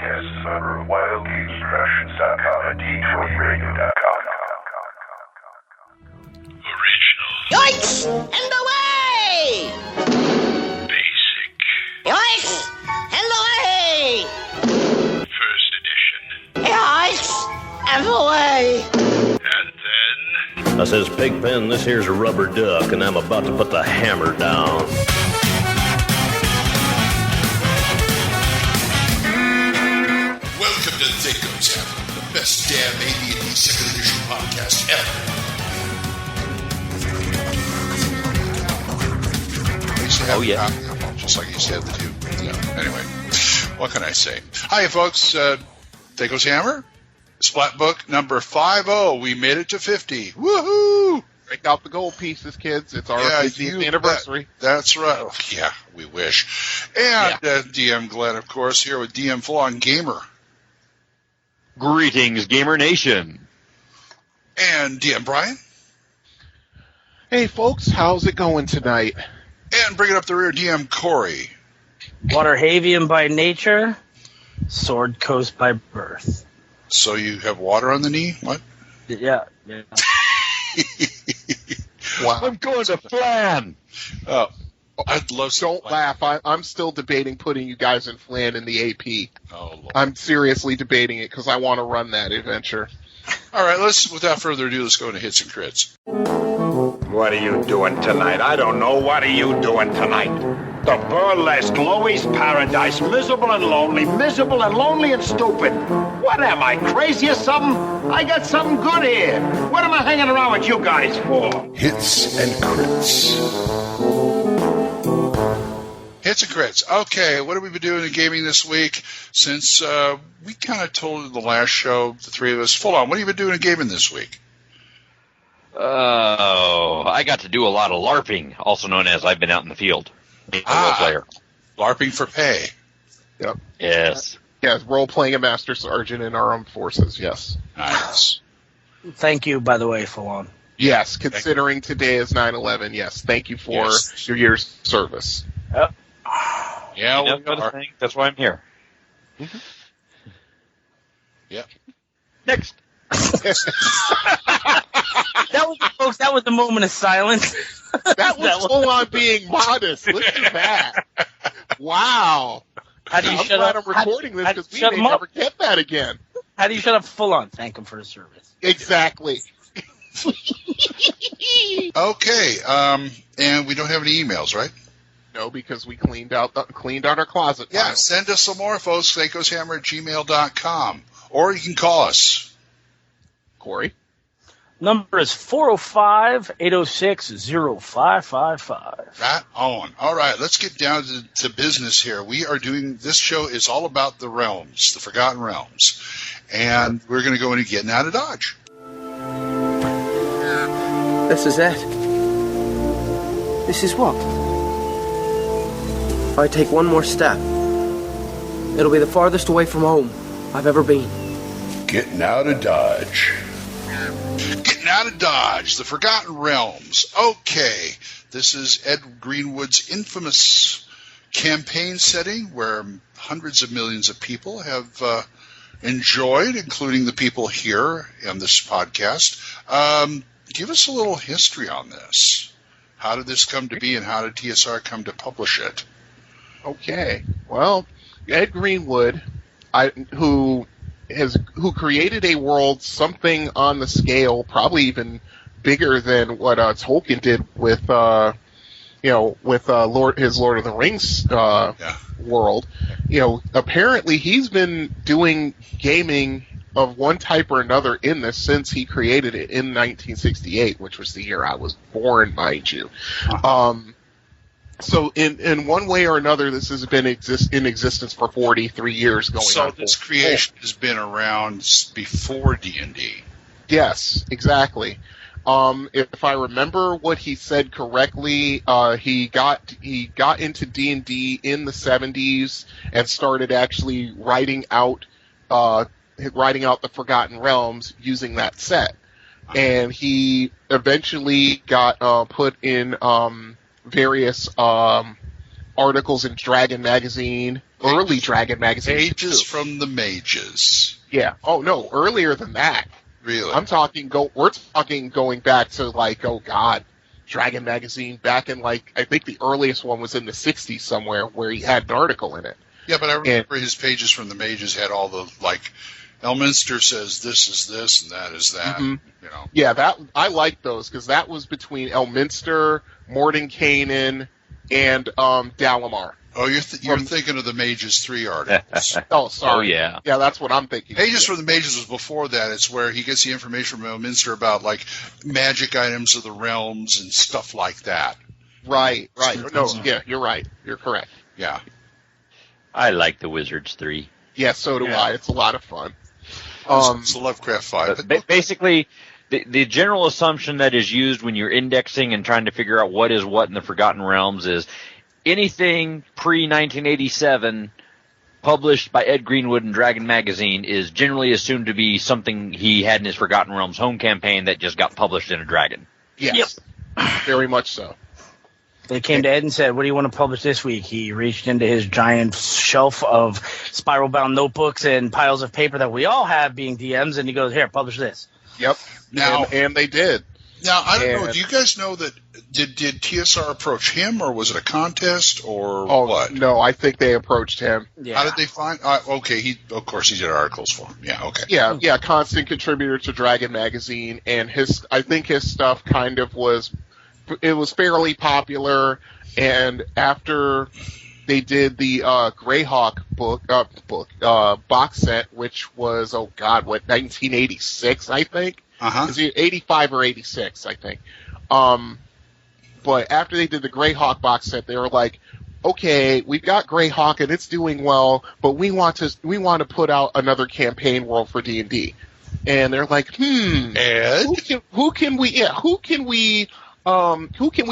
podcast is a member of WildGamesProductions.com and D20Radio.com. Original. Yoinks! And away! Basic. Yoinks! And away! First edition. Yoinks! And away! And then... I says, Pigpen, this here's a rubber duck, and I'm about to put the hammer down. Welcome to THACO, the best damn AD&D 2nd edition podcast ever. Oh, yeah. Just like you said, the two. Yeah. Anyway, what can I say? Hi, folks. THACO's Hammer, Splat Book number 50. We made it to 50. Woohoo! Break out the gold pieces, kids. It's our 50th anniversary. That's right. Oh, yeah, we wish. And DM Glen, of course, here with DM Full-On Gamer. Greetings, Gamer Nation. And DM Brian. Hey, folks, how's it going tonight? And bringing up the rear, DM Corey. Waterhavian by nature, Sword Coast by birth. So you have water on the knee? What? Yeah. Wow. I'm going to Flan. Oh, I'd love to. Don't laugh. I'm still debating putting you guys in Flan in the AP. Oh, Lord. I'm seriously debating it because I want to run that adventure. All right, without further ado, let's go into Hits and Crits. What are you doing tonight? I don't know. What are you doing tonight? The burlesque Louie's Paradise. Miserable and lonely and stupid. What am I, crazy or something? I got something good here. What am I hanging around with you guys for? Hits and Crits. Hits and Crits. Okay, what have we been doing in gaming this week? Since we kind of told in the last show, the three of us, full on, what have you been doing in gaming this week? Oh, I got to do a lot of LARPing, also known as I've been out in the field. Being a role player. LARPing for pay. Yep. Yes. Yes, role-playing a Master Sergeant in our armed forces, yes. Nice. Thank you, by the way, Full-On. Yes, considering today is 9/11, yes. Thank you for your year's service. Yep. Yeah, You know, we are. that's why I'm here. Yep. Next. That was the moment of silence. That was full-on being modest. Listen to that. Wow. How do you I'm shut glad up? I'm recording this because we shut may him up. never get that again. How do you shut up Full-On? Thank him for his service. Exactly. Okay, and we don't have any emails, right? No, because we cleaned out our closet. Yeah, file. send us some more, folks. THACOshammer@gmail.com. Or you can call us. Corey? Number is 405-806-0555. Right on. All right, let's get down to business here. We are doing, this show is all about the realms, the Forgotten Realms. And we're going to go into Getting Out of Dodge. This is it. This is what? If I take one more step, it'll be the farthest away from home I've ever been. Getting Out of Dodge. Getting Out of Dodge, the Forgotten Realms. Okay, this is Ed Greenwood's infamous campaign setting where hundreds of millions of people have enjoyed, including the people here on this podcast. Give us a little history on this. How did this come to be, and how did TSR come to publish it? Okay. Well, Ed Greenwood, who created a world something on the scale, probably even bigger than what Tolkien did with his Lord of the Rings world. Apparently he's been doing gaming of one type or another in this since he created it in 1968, which was the year I was born, mind you. So in one way or another, this has been in existence for 43 years going on. So this creation has been around before D&D. Yes, exactly. If I remember what he said correctly, he got into D&D in the 70s and started actually writing out the Forgotten Realms using that set. And he eventually got put in various articles in Dragon magazine, early Dragon magazine. Pages from the Mages. Yeah. Oh no, earlier than that. Really? We're talking going back to like, oh god, Dragon magazine back in like, I think the earliest one was in the 60s somewhere where he had an article in it. Yeah, but I remember his Pages from the Mages had all the, like, Elminster says this is this and that is that. Mhm. You know. Yeah, I like those because that was between Elminster, Mordenkainen, and Dalamar. Oh, you're thinking of the Mages 3 articles. Oh, sorry. Oh, yeah. Yeah, that's what I'm thinking. Pages from the Mages was before that. It's where he gets the information from Elminster about, like, magic items of the realms and stuff like that. Right. No, yeah, you're right. You're correct. Yeah. I like the Wizards 3. Yeah, so do I. It's a lot of fun. It's the Lovecraft 5. But Basically, the general assumption that is used when you're indexing and trying to figure out what is what in the Forgotten Realms is anything pre-1987 published by Ed Greenwood in Dragon Magazine is generally assumed to be something he had in his Forgotten Realms home campaign that just got published in a Dragon. Yes. Yep. Very much so. They came to Ed and said, what do you want to publish this week? He reached into his giant shelf of spiral-bound notebooks and piles of paper that we all have being DMs, and he goes, here, publish this. Yep. Now, and they did. Now, I don't know, do you guys know that, did TSR approach him, or was it a contest, or what? No, I think they approached him. Yeah. How did they find, okay, of course he did articles for him. Yeah, okay. Yeah, constant contributor to Dragon Magazine, and I think his stuff kind of was fairly popular, and after they did the Greyhawk box set, which was 1986, I think. Is it 85 or 86, I think. But after they did the Greyhawk box set, they were like, okay, we've got Greyhawk and it's doing well, but we want to put out another campaign world for D&D. And they're like, Ed? who can we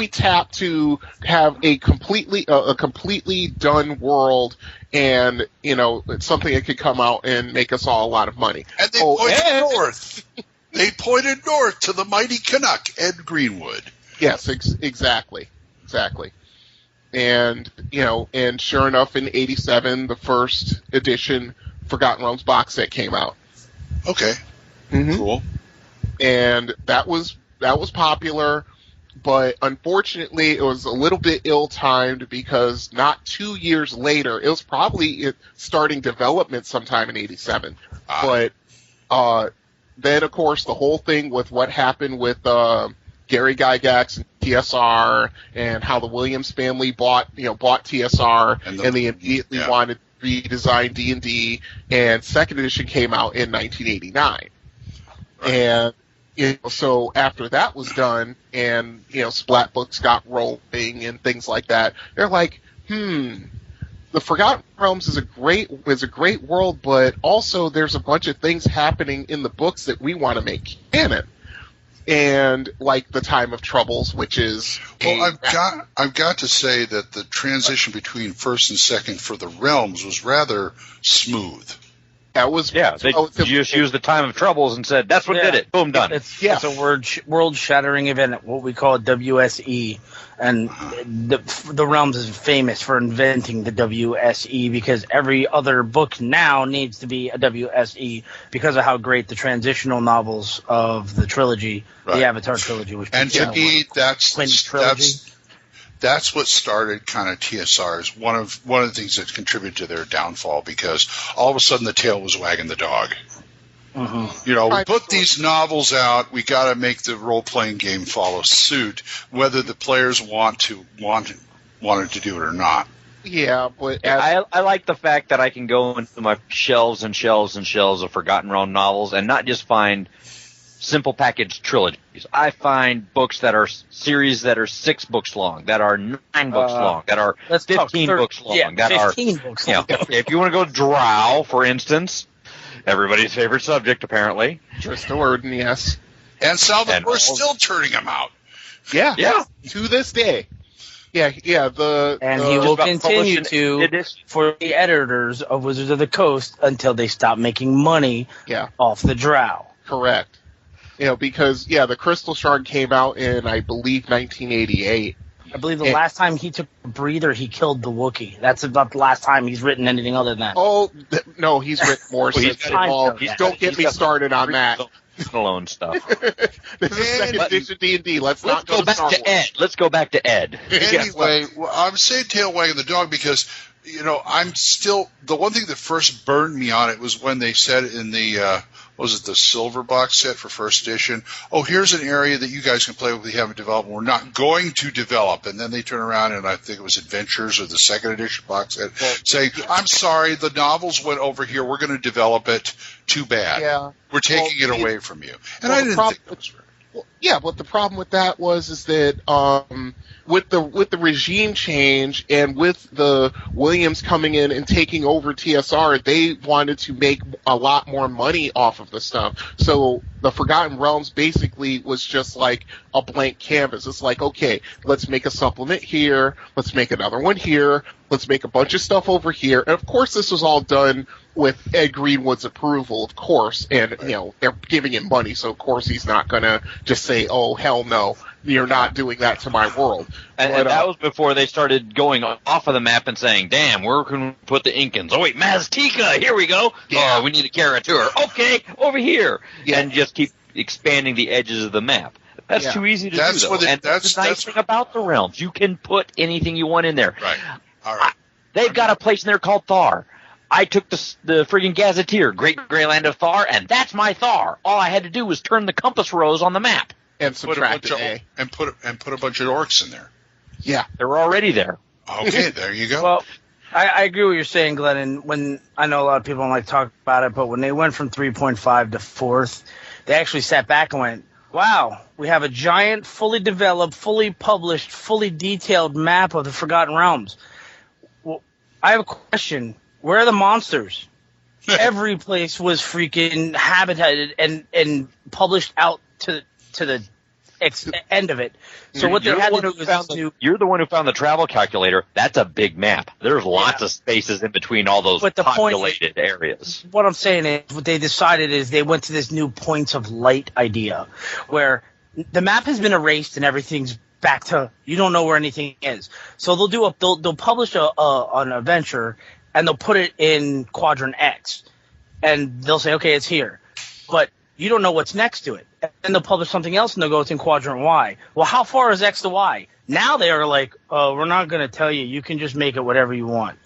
tap to have a completely done world, and it's something that could come out and make us all a lot of money. And they pointed north. They pointed north to the mighty Canuck, Ed Greenwood. Yes, exactly. And and sure enough, in '87, the first edition Forgotten Realms box set came out. Okay, cool. And that was popular. But unfortunately, it was a little bit ill-timed because not 2 years later, it was probably starting development sometime in '87. But then, of course, the whole thing with what happened with Gary Gygax and TSR, and how the Williams family bought TSR, and they immediately wanted to redesign D&D, and second edition came out in 1989. Right. And so after that was done, and Splat Books got rolling and things like that, they're like, the Forgotten Realms is a great world, but also there's a bunch of things happening in the books that we want to make canon. And like the Time of Troubles, which is I've got to say that the transition between first and second for the Realms was rather smooth. That was they just used the Time of Troubles and said that's what did it. Boom, done. It's a world-shattering event, what we call WSE, and the Realms is famous for inventing the WSE because every other book now needs to be a WSE because of how great the transitional novels of the trilogy, the Avatar trilogy, was. And to me, that's what started kind of TSR's one of the things that contributed to their downfall, because all of a sudden the tail was wagging the dog. We put these novels out. We got to make the role-playing game follow suit, whether the players wanted to do it or not. Yeah, but I like the fact that I can go into my shelves and shelves and shelves of Forgotten Realm novels and not just find simple package trilogies. I find books that are series that are 6 books long, that are 9 books long, that are 15 books long. Yeah, that 15 books long. If you want to go Drow, for instance, everybody's favorite subject, apparently. Trista Worden, yes. And Salvator's still turning them out. Yeah. To this day. Yeah. He will continue to for the editors of Wizards of the Coast until they stop making money off the Drow. Correct. Because the Crystal Shard came out in, I believe, 1988, I believe the last time he took a breather, he killed the Wookiee. That's about the last time he's written anything other than that. Oh, no, he's written more since then. Don't get me started on that. Alone stuff. This is second edition D&D. Let's not go back to Ed. Let's go back to Ed. Anyway, well, I'm saying tail wagging the dog because, I'm still, the one thing that first burned me on it was when they said in the, the silver box set for first edition, here's an area that you guys can play with, we haven't developed, we're not going to develop. And then they turn around and I think it was Adventures or the second edition box set saying, I'm sorry, the novels went over here, we're going to develop it, too bad. Yeah. We're taking it away from you. And I didn't think that was right. Well, yeah, but the problem with that is that with the regime change and with the Williams coming in and taking over TSR, they wanted to make a lot more money off of the stuff. So the Forgotten Realms basically was just like a blank canvas. It's like, okay, let's make a supplement here, let's make another one here, let's make a bunch of stuff over here. And of course this was all done with Ed Greenwood's approval, of course, and they're giving him money, so of course he's not gonna just say, "Oh hell no, you're not doing that to my world." And that was before they started going off of the map and saying, "Damn, where can we put the Incans? Oh wait, Maztica, here we go. Yeah. Oh, we need a Caratur. Okay, over here, and just keep expanding the edges of the map." That's too easy to do, though. That's the nice thing about the realms. You can put anything you want in there. Right. All right. They've got a place in there called Thar. I took the friggin' Gazetteer, Great Grey Land of Thar, and that's my Thar. All I had to do was turn the compass rose on the map. And subtract an A. And put a bunch of orcs in there. Yeah. They were already there. Okay, there you go. Well, I agree with what you're saying, Glenn, and when I know a lot of people don't like to talk about it, but when they went from 3.5 to 4th, they actually sat back and went, wow, we have a giant, fully developed, fully published, fully detailed map of the Forgotten Realms. Well, I have a question. Where are the monsters? Every place was freaking habitated and published out to the end of it. So what they had to do was you're the one who found the travel calculator. That's a big map. There's lots of spaces in between all those populated areas. What I'm saying is what they decided is they went to this new points of light idea where the map has been erased and everything's back to you don't know where anything is. So they'll publish an adventure and they'll put it in Quadrant X, and they'll say, okay, it's here. But you don't know what's next to it. And then they'll publish something else, and they'll go, it's in Quadrant Y. Well, how far is X to Y? Now they are like, we're not going to tell you. You can just make it whatever you want.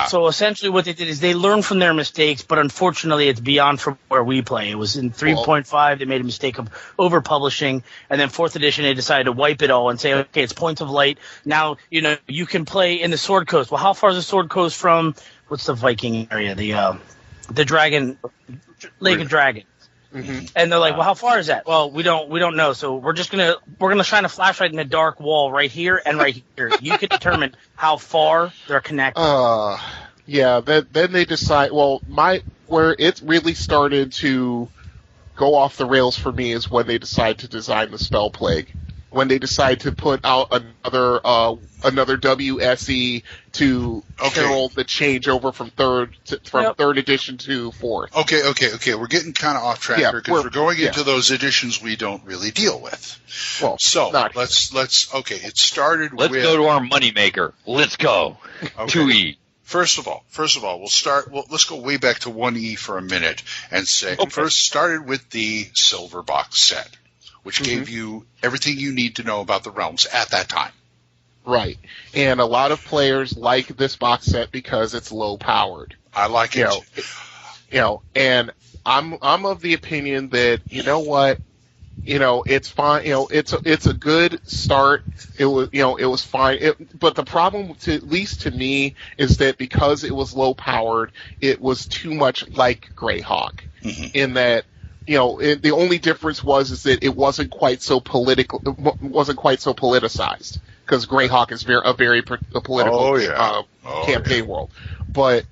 So essentially what they did is they learned from their mistakes, but unfortunately it's beyond from where we play. It was in 3.5. They made a mistake of over-publishing, and then 4th edition they decided to wipe it all and say, okay, it's Points of Light. Now, you can play in the Sword Coast. Well, how far is the Sword Coast from, what's the Viking area? The Dragon, Lake of Dragons. Mm-hmm. And they're like, well, how far is that? Well, we don't know. So we're gonna shine a flashlight in the dark wall right here and right here. You can determine how far they're connected. Yeah. Then they decide. Well, where it really started to go off the rails for me is when they decide to design the Spell Plague. When they decide to put out another WSE to herald the change over from third edition to 4th. Okay. We're getting kind of off track here because we're going into those editions we don't really deal with. Well, so let's it started Let's go to our moneymaker. Let's go. 2E. First of all, let's go way back to 1E for a minute and say first started with the silver box set, which gave you everything you need to know about the realms at that time. Right. And a lot of players like this box set because it's low powered. I like it. And I'm of the opinion that, it's fine. It's a good start. It was fine. But the problem, at least to me, is that because it was low powered, it was too much like Greyhawk in that, the only difference was that it wasn't quite so political. It wasn't quite so politicized because Greyhawk is a very political campaign world. But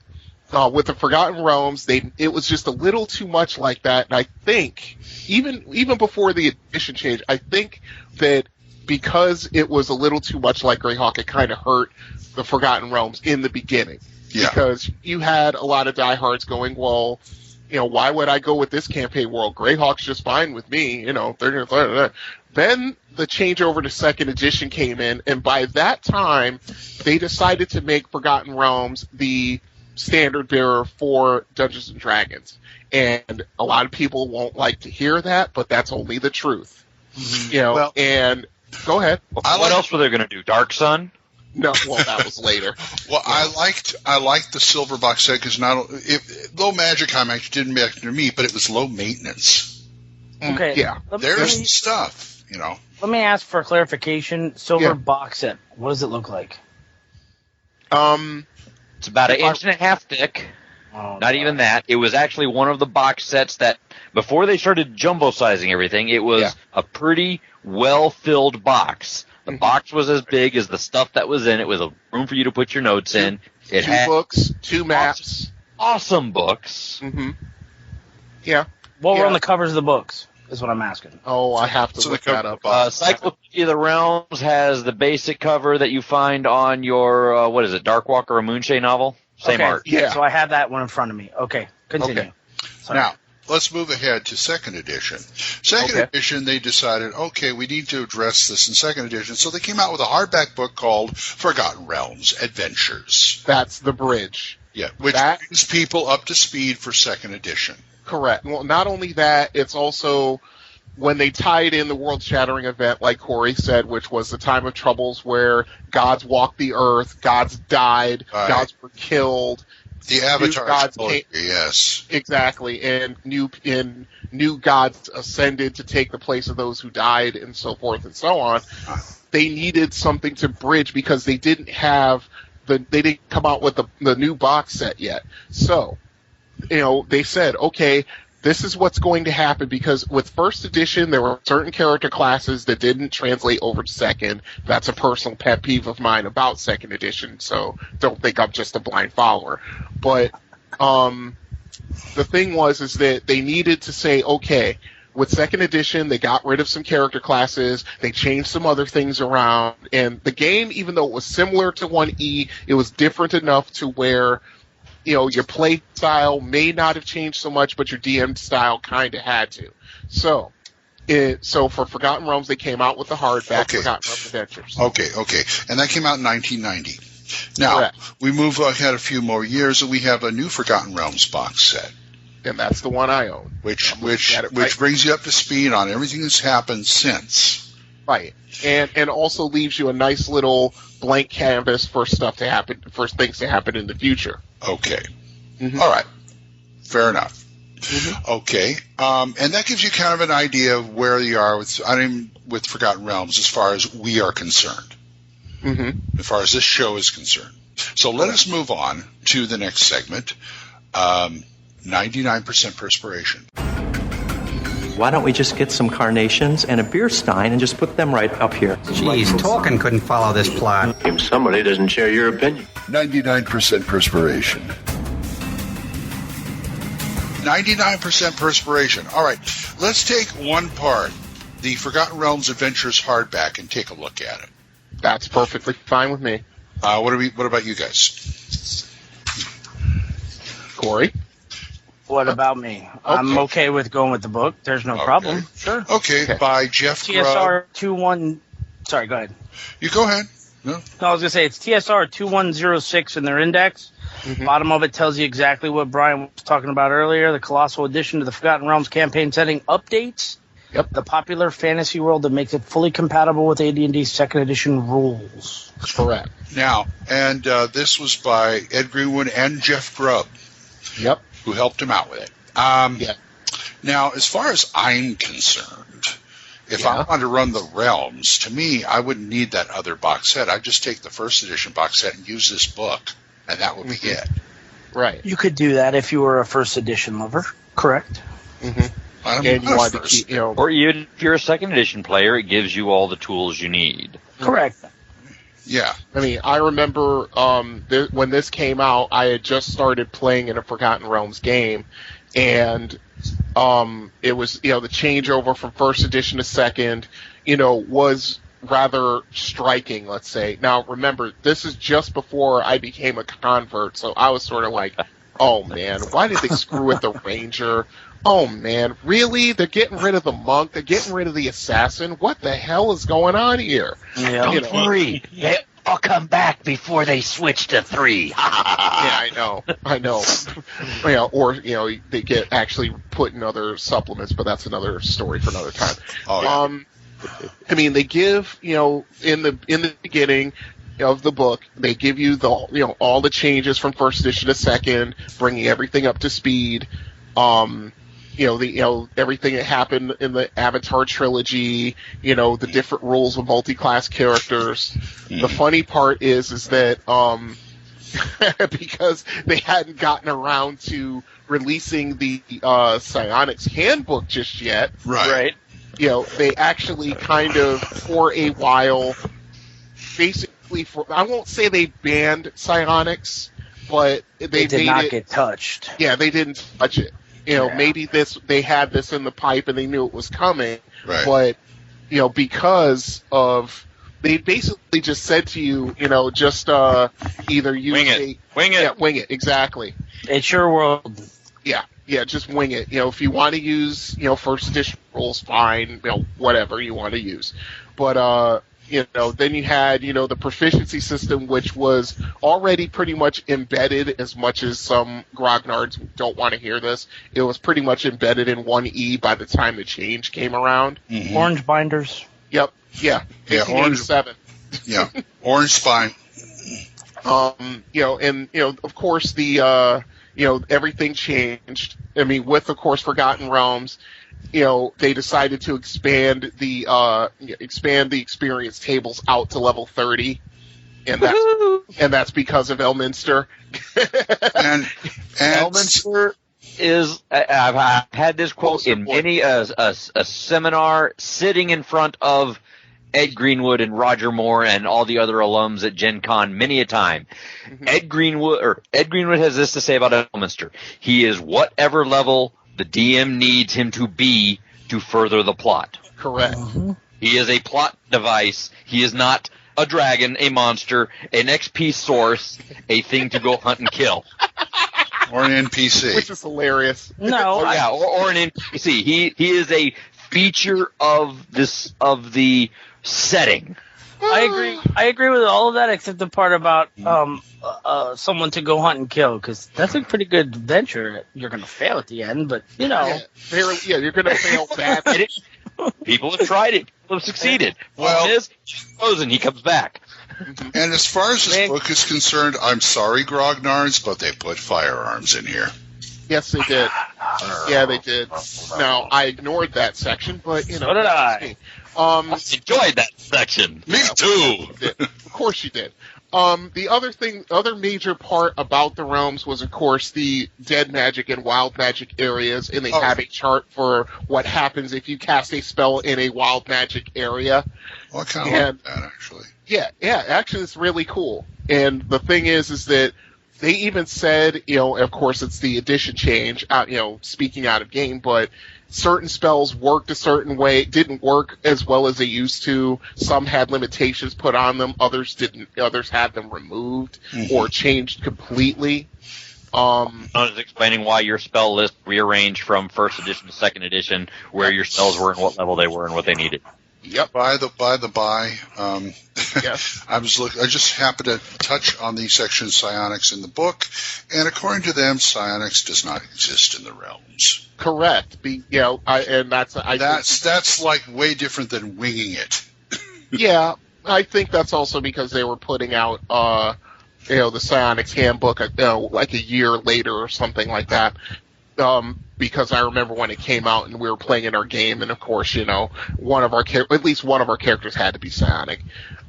with the Forgotten Realms, it was just a little too much like that. And I think even before the edition change, I think that because it was a little too much like Greyhawk, it kind of hurt the Forgotten Realms in the beginning because you had a lot of diehards going, well. why would I go with this campaign world? Greyhawk's just fine with me, Then the changeover to second edition came in, and by that time, they decided to make Forgotten Realms the standard bearer for Dungeons and Dragons. And a lot of people won't like to hear that, but that's only the truth. And go ahead. What else were they going to do? Dark Sun? No, well, that was later. Well, I liked the silver box set because low magic high magic didn't matter to me, but it was low maintenance. Okay. Yeah. There's some stuff, Let me ask for clarification. Silver box set. What does it look like? It's about an inch and a half thick. Oh, Not even that. It was actually one of the box sets that, before they started jumbo-sizing everything, it was a pretty well-filled box. The box was as big as the stuff that was in it, with a room for you to put your notes in. It had 2 books, 2 maps. Awesome books. Mm-hmm. Yeah. What were on the covers of the books, is what I'm asking. Oh, I have to look that up. Cyclopedia of the Realms has the basic cover that you find on your, Darkwalker or Moonshade novel? Same art. Yeah. So I have that one in front of me. Okay, continue. Okay. Sorry. Now, let's move ahead to second edition. Second edition, they decided, we need to address this in second edition, so they came out with a hardback book called Forgotten Realms Adventures. That's the bridge. Yeah, which brings people up to speed for second edition. Correct. Well, not only that, it's also when they tied in the world-shattering event, like Corey said, which was the time of troubles where gods walked the earth, gods died, gods were killed. The Avatar gods came, yes. Exactly, and new gods ascended to take the place of those who died, and so forth and so on. They needed something to bridge because they didn't have they didn't come out with the new box set yet. So, they said, okay, this is what's going to happen, because with first edition, there were certain character classes that didn't translate over to second. That's a personal pet peeve of mine about second edition, so don't think I'm just a blind follower. But the thing is that they needed to say, okay, with second edition, they got rid of some character classes, they changed some other things around, and the game, even though it was similar to 1E, it was different enough to where your play style may not have changed so much, but your DM style kind of had to. So for Forgotten Realms, they came out with the hardback Forgotten Realms Adventures. Okay. And that came out in 1990. Now, we move ahead a few more years, and we have a new Forgotten Realms box set. And that's the one I own. Which brings you up to speed on everything that's happened since. Right. And also leaves you a nice little blank canvas for things to happen in the future. Okay. Mm-hmm. All right. Fair enough. Mm-hmm. Okay. And that gives you kind of an idea of where you are with Forgotten Realms as far as we are concerned. Mm-hmm. As far as this show is concerned. So let us move on to the next segment. 99% perspiration. Why don't we just get some carnations and a beer stein and just put them right up here? Jeez, Tolkien couldn't follow this plot. If somebody doesn't share your opinion. 99% perspiration. 99% perspiration. All right, let's take one part, the Forgotten Realms Adventures hardback, and take a look at it. That's perfectly fine with me. What about you guys? Corey? What about me? Okay. I'm okay with going with the book. There's no problem. Sure. Okay, by Jeff TSR 21. Sorry, go ahead. You go ahead. No, I was going to say it's TSR 2106 in their index. Mm-hmm. Bottom of it tells you exactly what Brian was talking about earlier. The colossal addition to the Forgotten Realms campaign setting updates the popular fantasy world that makes it fully compatible with AD&D's second edition rules. Correct. Now, and this was by Ed Greenwood and Jeff Grubb. Yep. Who helped him out with it. Now, as far as I'm concerned, if I wanted to run the Realms, to me, I wouldn't need that other box set. I'd just take the first edition box set and use this book, and that would be it. Right. You could do that if you were a first edition lover, correct? Mm-hmm. Or even if you're a second edition player, it gives you all the tools you need. Correct. Yeah. I mean, I remember when this came out, I had just started playing in a Forgotten Realms game, and it was, the changeover from first edition to second, was rather striking, let's say. Now, remember, this is just before I became a convert, so I was sort of like, Oh man, why did they screw with the ranger? Oh man, really? They're getting rid of the monk. They're getting rid of the assassin. What the hell is going on here? Yeah. Don't worry. I'll come back before they switch to 3. Yeah, I know. Yeah, or they get actually put in other supplements, but that's another story for another time. Oh, yeah. I mean, they give in the beginning of the book, they give you the all the changes from first edition to second, bringing everything up to speed. Everything that happened in the Avatar trilogy, the different rules of multi-class characters. The funny part is that because they hadn't gotten around to releasing the Psionics handbook just yet, Right. They actually kind of, for a while, basically, I won't say they banned Psionics, but they did made not it, get touched. Yeah, they didn't touch it. Maybe they had this in the pipe and they knew it was coming, Right. but because of, they basically just said to you, just either use Wing it. Wing it. Yeah, wing it, exactly. It's your world. Yeah, just wing it. If you want to use, first edition rules, fine, whatever you want to use. But then you had, the proficiency system, which was already pretty much embedded, as much as some grognards don't want to hear this. It was pretty much embedded in 1E by the time the change came around. Mm-hmm. Orange binders. Yep. Yeah. 1887. Yeah. Orange spine. Of course the, everything changed. I mean, with, of course, Forgotten Realms, they decided to expand the experience tables out to level 30, and that's because of Elminster. and Elminster is. I've had this quote in many a seminar, sitting in front of Ed Greenwood and Roger Moore and all the other alums at Gen Con many a time. Mm-hmm. Ed Greenwood has this to say about Elminster. He is whatever level the DM needs him to be to further the plot. Correct. Mm-hmm. He is a plot device. He is not a dragon, a monster, an XP source, a thing to go hunt and kill. Or an NPC. Which is hilarious. No. or an NPC. He is a feature of the setting. I agree with all of that except the part about someone to go hunt and kill, because that's a pretty good adventure. You're going to fail at the end, but you're going to fail badly. People have tried it. People have succeeded. Well, he's chosen. He comes back. And as far as this book is concerned, I'm sorry, grognards, but they put firearms in here. Yes, they did. Yeah, they did. Now, I ignored that section, but, So did I. I enjoyed that section. Me too. Of course you did. The other major part about the realms was, of course, the dead magic and wild magic areas, and they have a chart for what happens if you cast a spell in a wild magic area. Well, I kind of like that, actually. Yeah, actually, it's really cool. And the thing is that they even said, of course, it's the edition change, speaking out of game, but certain spells worked a certain way, didn't work as well as they used to. Some had limitations put on them, others didn't. Others had them removed or changed completely. I was explaining why your spell list rearranged from first edition to second edition, where your spells were and what level they were and what they needed. Yep. By the by, yes. I just happened to touch on the section psionics in the book, and according to them, psionics does not exist in the realms. Correct. That's like way different than winging it. Yeah, I think that's also because they were putting out, the psionics handbook, like a year later or something like that. Because I remember when it came out and we were playing in our game, and of course, at least one of our characters had to be psionic.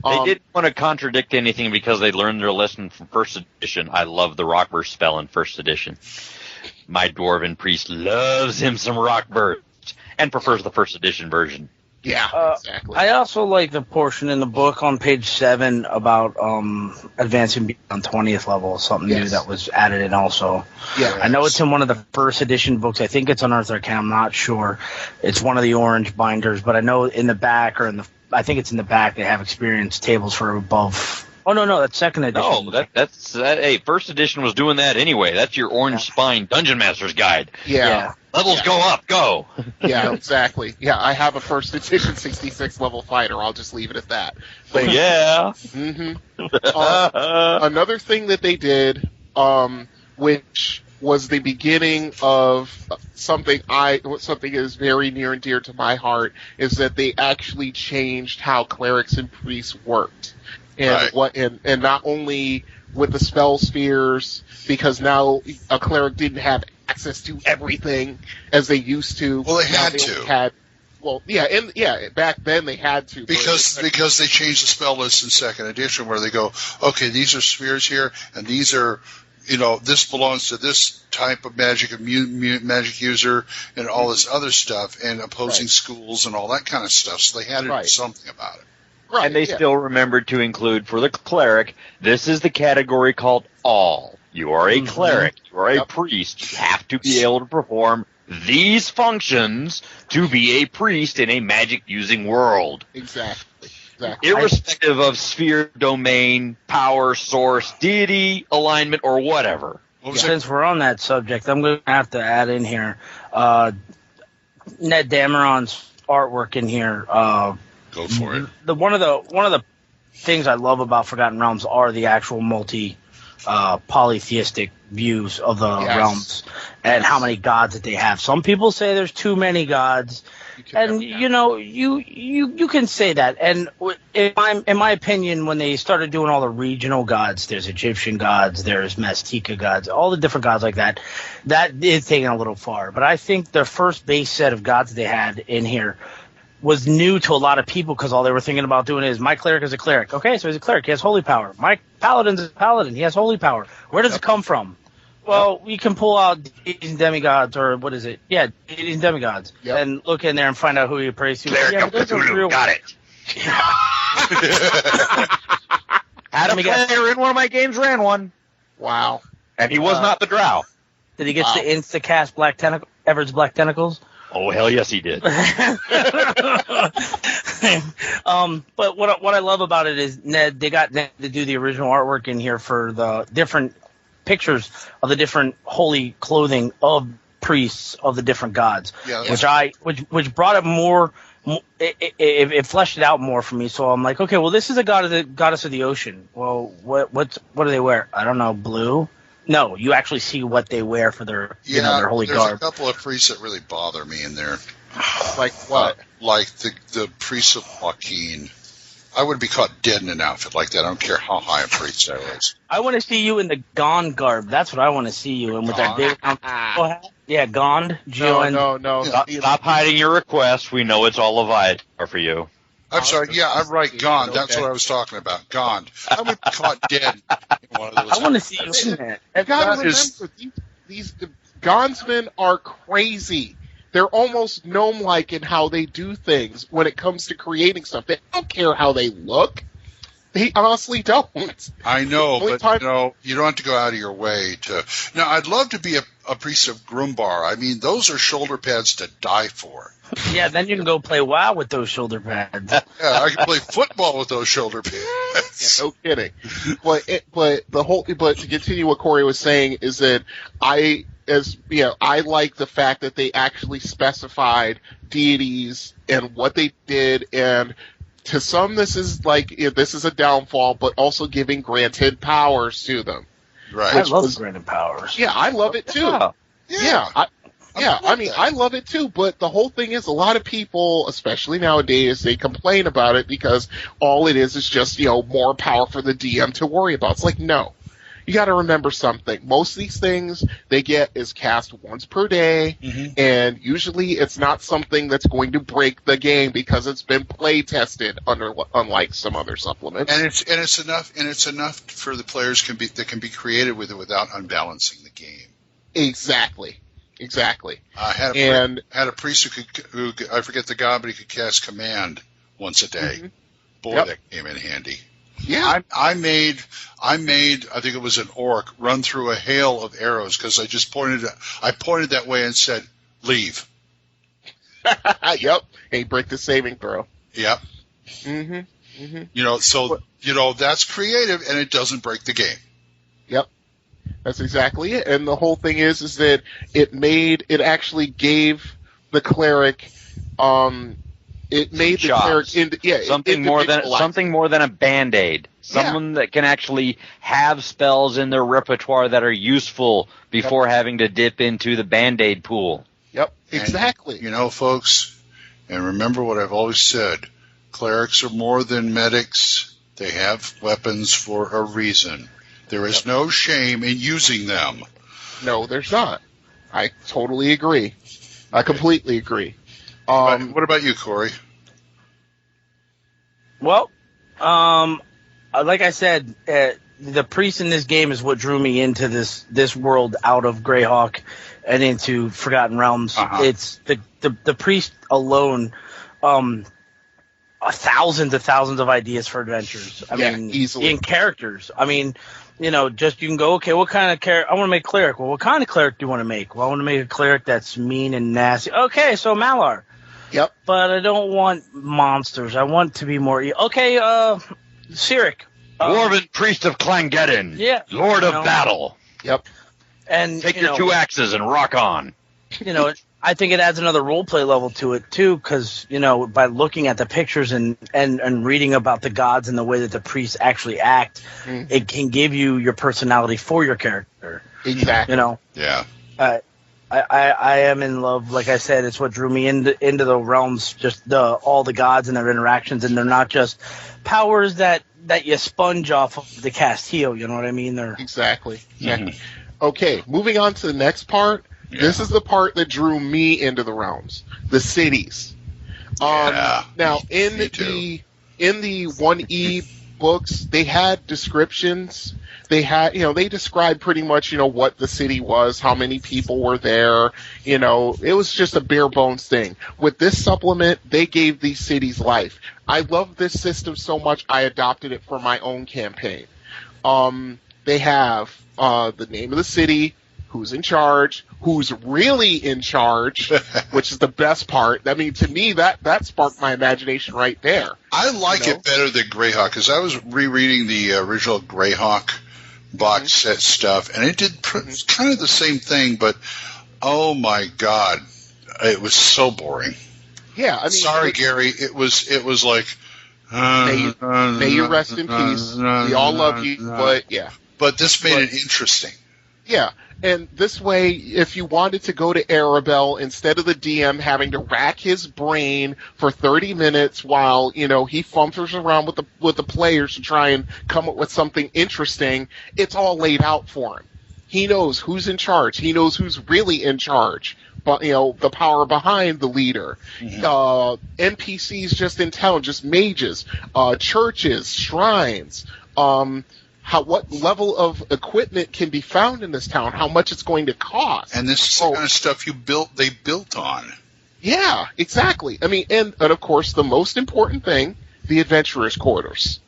They didn't want to contradict anything because they learned their lesson from first edition. I love the Rockburst spell in first edition. My dwarven priest loves him some Rockburst and prefers the first edition version. Yeah, exactly. I also like the portion in the book on page 7 about advancing beyond 20th level, something new that was added in also. Yeah, I know it's in one of the first edition books. I think it's on Earth Arcana. I'm not sure. It's one of the orange binders, but I know in the back I think it's in the back they have experience tables for above Oh no, that's second edition. No, hey, first edition was doing that anyway. That's your orange spine Dungeon Master's Guide. Yeah. Levels go up, go. Yeah, exactly. Yeah, I have a first edition 66 level fighter. I'll just leave it at that. But, yeah. Another thing that they did, which was the beginning of something is very near and dear to my heart, is that they actually changed how clerics and priests worked. And and not only with the spell spheres, because now a cleric didn't have access to everything as they used to. Well, they had to. Back then they had to because they changed the spell list in second edition, where they go, okay, these are spheres here, and these are, this belongs to this type of magic user, and all this other stuff, and opposing schools and all that kind of stuff. So they had to do something about it. Right, and they still remembered to include for the cleric, this is the category called all. You are a cleric. You are a priest. You have to be able to perform these functions to be a priest in a magic-using world. Exactly. Irrespective of sphere, domain, power, source, deity, alignment, or whatever. Since we're on that subject, I'm going to have to add in here Ned Dameron's artwork in here. Go for it. One of the things I love about Forgotten Realms are the actual polytheistic views of the realms and how many gods that they have. Some people say there's too many gods, and you can say that. And in my opinion, when they started doing all the regional gods, there's Egyptian gods, there's Mazteca gods, all the different gods like that. That is taken a little far, but I think the first base set of gods they had in here was new to a lot of people, because all they were thinking about doing is, my cleric is a cleric. Okay, so he's a cleric. He has holy power. My paladin's a paladin. He has holy power. Where does it come from? Well, we can pull out deities and demigods, or what is it? Yeah, deities and demigods, and look in there and find out who you praise to. Cleric of Cthulhu. Got it. Had a player in one of my games ran one. Wow. And he was not the drow. Did he get to insta-cast Everett's Black Tentacles? Oh, hell yes, he did. But what I love about it is they got Ned to do the original artwork in here for the different pictures of the different holy clothing of priests of the different gods, which brought it more. It fleshed it out more for me. So I'm like, okay, well, this is a goddess of the ocean. Well, what do they wear? I don't know, blue. No, you actually see what they wear for their their holy garb. There's a couple of priests that really bother me in there. Like what? Like the priest of Joaquin. I would be caught dead in an outfit like that. I don't care how high a priest I was. I want to see you in the Gond garb. That's what I want to see you in, with that big Gond. No. Stop hiding your request. We know it's all Leviathan for you. I'm sorry. Yeah, I'm right. Gond. That's what I was talking about. Gond. I would be caught dead in one of those. I want to see you in that. You gotta remember, these Gondsmen are crazy. They're almost gnome-like in how they do things when it comes to creating stuff. They don't care how they look. They honestly don't. I know, but you don't have to go out of your way to. Now, I'd love to be a priest of Grumbar. I mean, those are shoulder pads to die for. Yeah, then you can go play WoW with those shoulder pads. Yeah, I can play football with those shoulder pads. Yeah, no kidding. But to continue what Corey was saying is that I like the fact that they actually specified deities and what they did, and to some this is a downfall, but also giving granted powers to them. Right. I love granted powers. Yeah, I love it too. I love it too, but the whole thing is a lot of people, especially nowadays, they complain about it because all it is just, more power for the DM to worry about. It's like, no. You got to remember something. Most of these things they get is cast once per day, and usually it's not something that's going to break the game because it's been play tested, unlike some other supplements. And it's enough for the players that can be creative with it without unbalancing the game. Exactly. I had a priest who I forget the god, but he could cast command once a day. Boy, that came in handy. Yeah, I made I think it was an orc run through a hail of arrows because I just pointed that way and said, "Leave." Yep. Hey, break the saving throw. Yep. That's creative, and it doesn't break the game. Yep. That's exactly it. And the whole thing is that it actually gave the cleric, something more than a Band-Aid. Someone that can actually have spells in their repertoire that are useful before having to dip into the Band-Aid pool. Yep, exactly. And, folks, and remember what I've always said, clerics are more than medics. They have weapons for a reason. There is no shame in using them. No, there's not. I totally agree. I completely agree. What about you, Corey? Well, like I said, the priest in this game is what drew me into this world out of Greyhawk and into Forgotten Realms. It's the priest alone. Thousands of ideas for adventures. I mean, easily. In characters. I mean, you can go, okay, what kind of character? I want to make cleric. Well, what kind of cleric do you want to make? Well, I want to make a cleric that's mean and nasty. Okay, so Malar. Yep. But I don't want monsters. I want to be more... Okay, Cyric. Dwarven priest of Clangeddon. Yeah. Lord of battle. Yep. And take your 2 axes and rock on. I think it adds another roleplay level to it too, because by looking at the pictures and reading about the gods and the way that the priests actually act, it can give you your personality for your character. Exactly. Yeah. I am in love. Like I said, it's what drew me into the realms. Just all the gods and their interactions, and they're not just powers that you sponge off of the Castillo. You know what I mean? They're exactly. Okay, moving on to the next part. Yeah. This is the part that drew me into the realms, the cities. Now, in the 1E books, they had descriptions. They had, they described pretty much, what the city was, how many people were there. It was just a bare bones thing. With this supplement, they gave these cities life. I love this system so much, I adopted it for my own campaign. They have the name of the city, who's in charge, who's really in charge, which is the best part. I mean, to me, that sparked my imagination right there. I like it better than Greyhawk, because I was rereading the original Greyhawk box set stuff, and it did kind of the same thing, but oh my God, it was so boring. Yeah, I mean, sorry, Gary, it was like may you rest in peace. We all love you, but yeah. But this made it interesting. Yeah, and this way, if you wanted to go to Arabelle, instead of the DM having to rack his brain for 30 minutes while, he fumbles around with the players to try and come up with something interesting, it's all laid out for him. He knows who's in charge. He knows who's really in charge. But, the power behind the leader. NPCs just in town, just mages, churches, shrines, what level of equipment can be found in this town, how much it's going to cost. And this is the kind of stuff they built on. Yeah, exactly. I mean, and of course, the most important thing, the adventurers' quarters.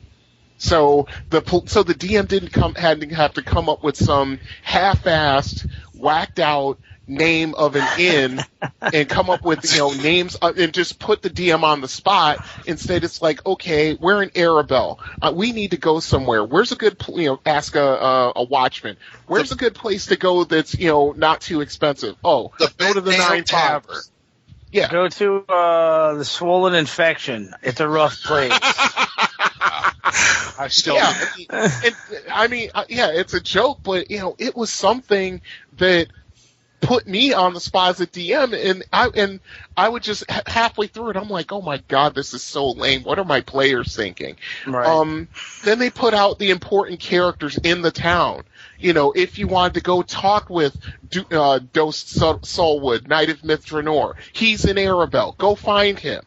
So the DM hadn't have to come up with some half-assed, whacked-out name of an inn and come up with names and just put the DM on the spot. Instead, it's like, okay, we're in Arabelle. We need to go somewhere. Where's a good ask a watchman. Where's a good place to go that's not too expensive? Oh, go to the 9 Tavern. Yeah, go to the Swollen Infection. It's a rough place. I still. Yeah, it's a joke, but it was something that put me on the spot as a DM, and I would just halfway through it, I'm like, oh my God, this is so lame. What are my players thinking? Right. Then they put out the important characters in the town. If you wanted to go talk with Dost Solwood, Knight of Mithranor, he's in Arabelle. Go find him.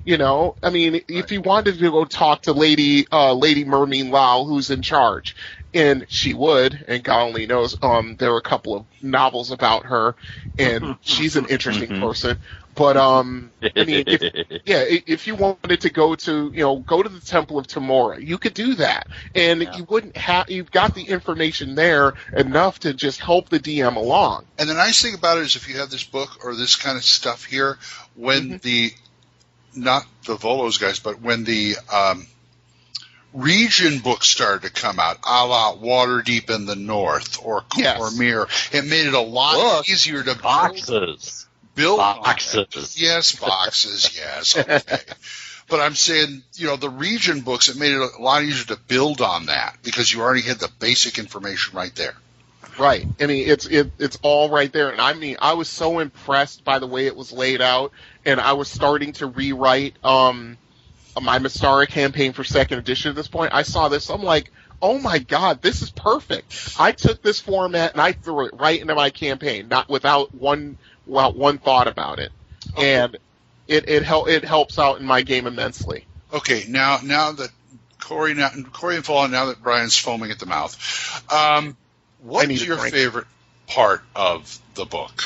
If you wanted to go talk to Lady Mermeen Lau, who's in charge, and she would, and God only knows, there were a couple of novels about her, and she's an interesting person. But if you wanted to go to the Temple of Tamora, you could do that, and you wouldn't have. You've got the information there enough to just help the DM along. And the nice thing about it is, if you have this book or this kind of stuff here, when not the Volos guys, but when the region books started to come out, a la Waterdeep in the North or Cormyr. It made it a lot easier to build boxes. Yes, boxes, yes. Okay. But I'm saying, the region books, it made it a lot easier to build on that because you already had the basic information right there. Right. I mean, it's all right there. And I mean, I was so impressed by the way it was laid out, and I was starting to rewrite my Mystara campaign for 2nd edition at this point. I saw this, I'm like, oh my god, this is perfect. I took this format and I threw it right into my campaign, not without one thought about it. Okay. And it helps out in my game immensely. Okay, now that Corey and Fallen, now that Brian's foaming at the mouth, what is your favorite part of the book?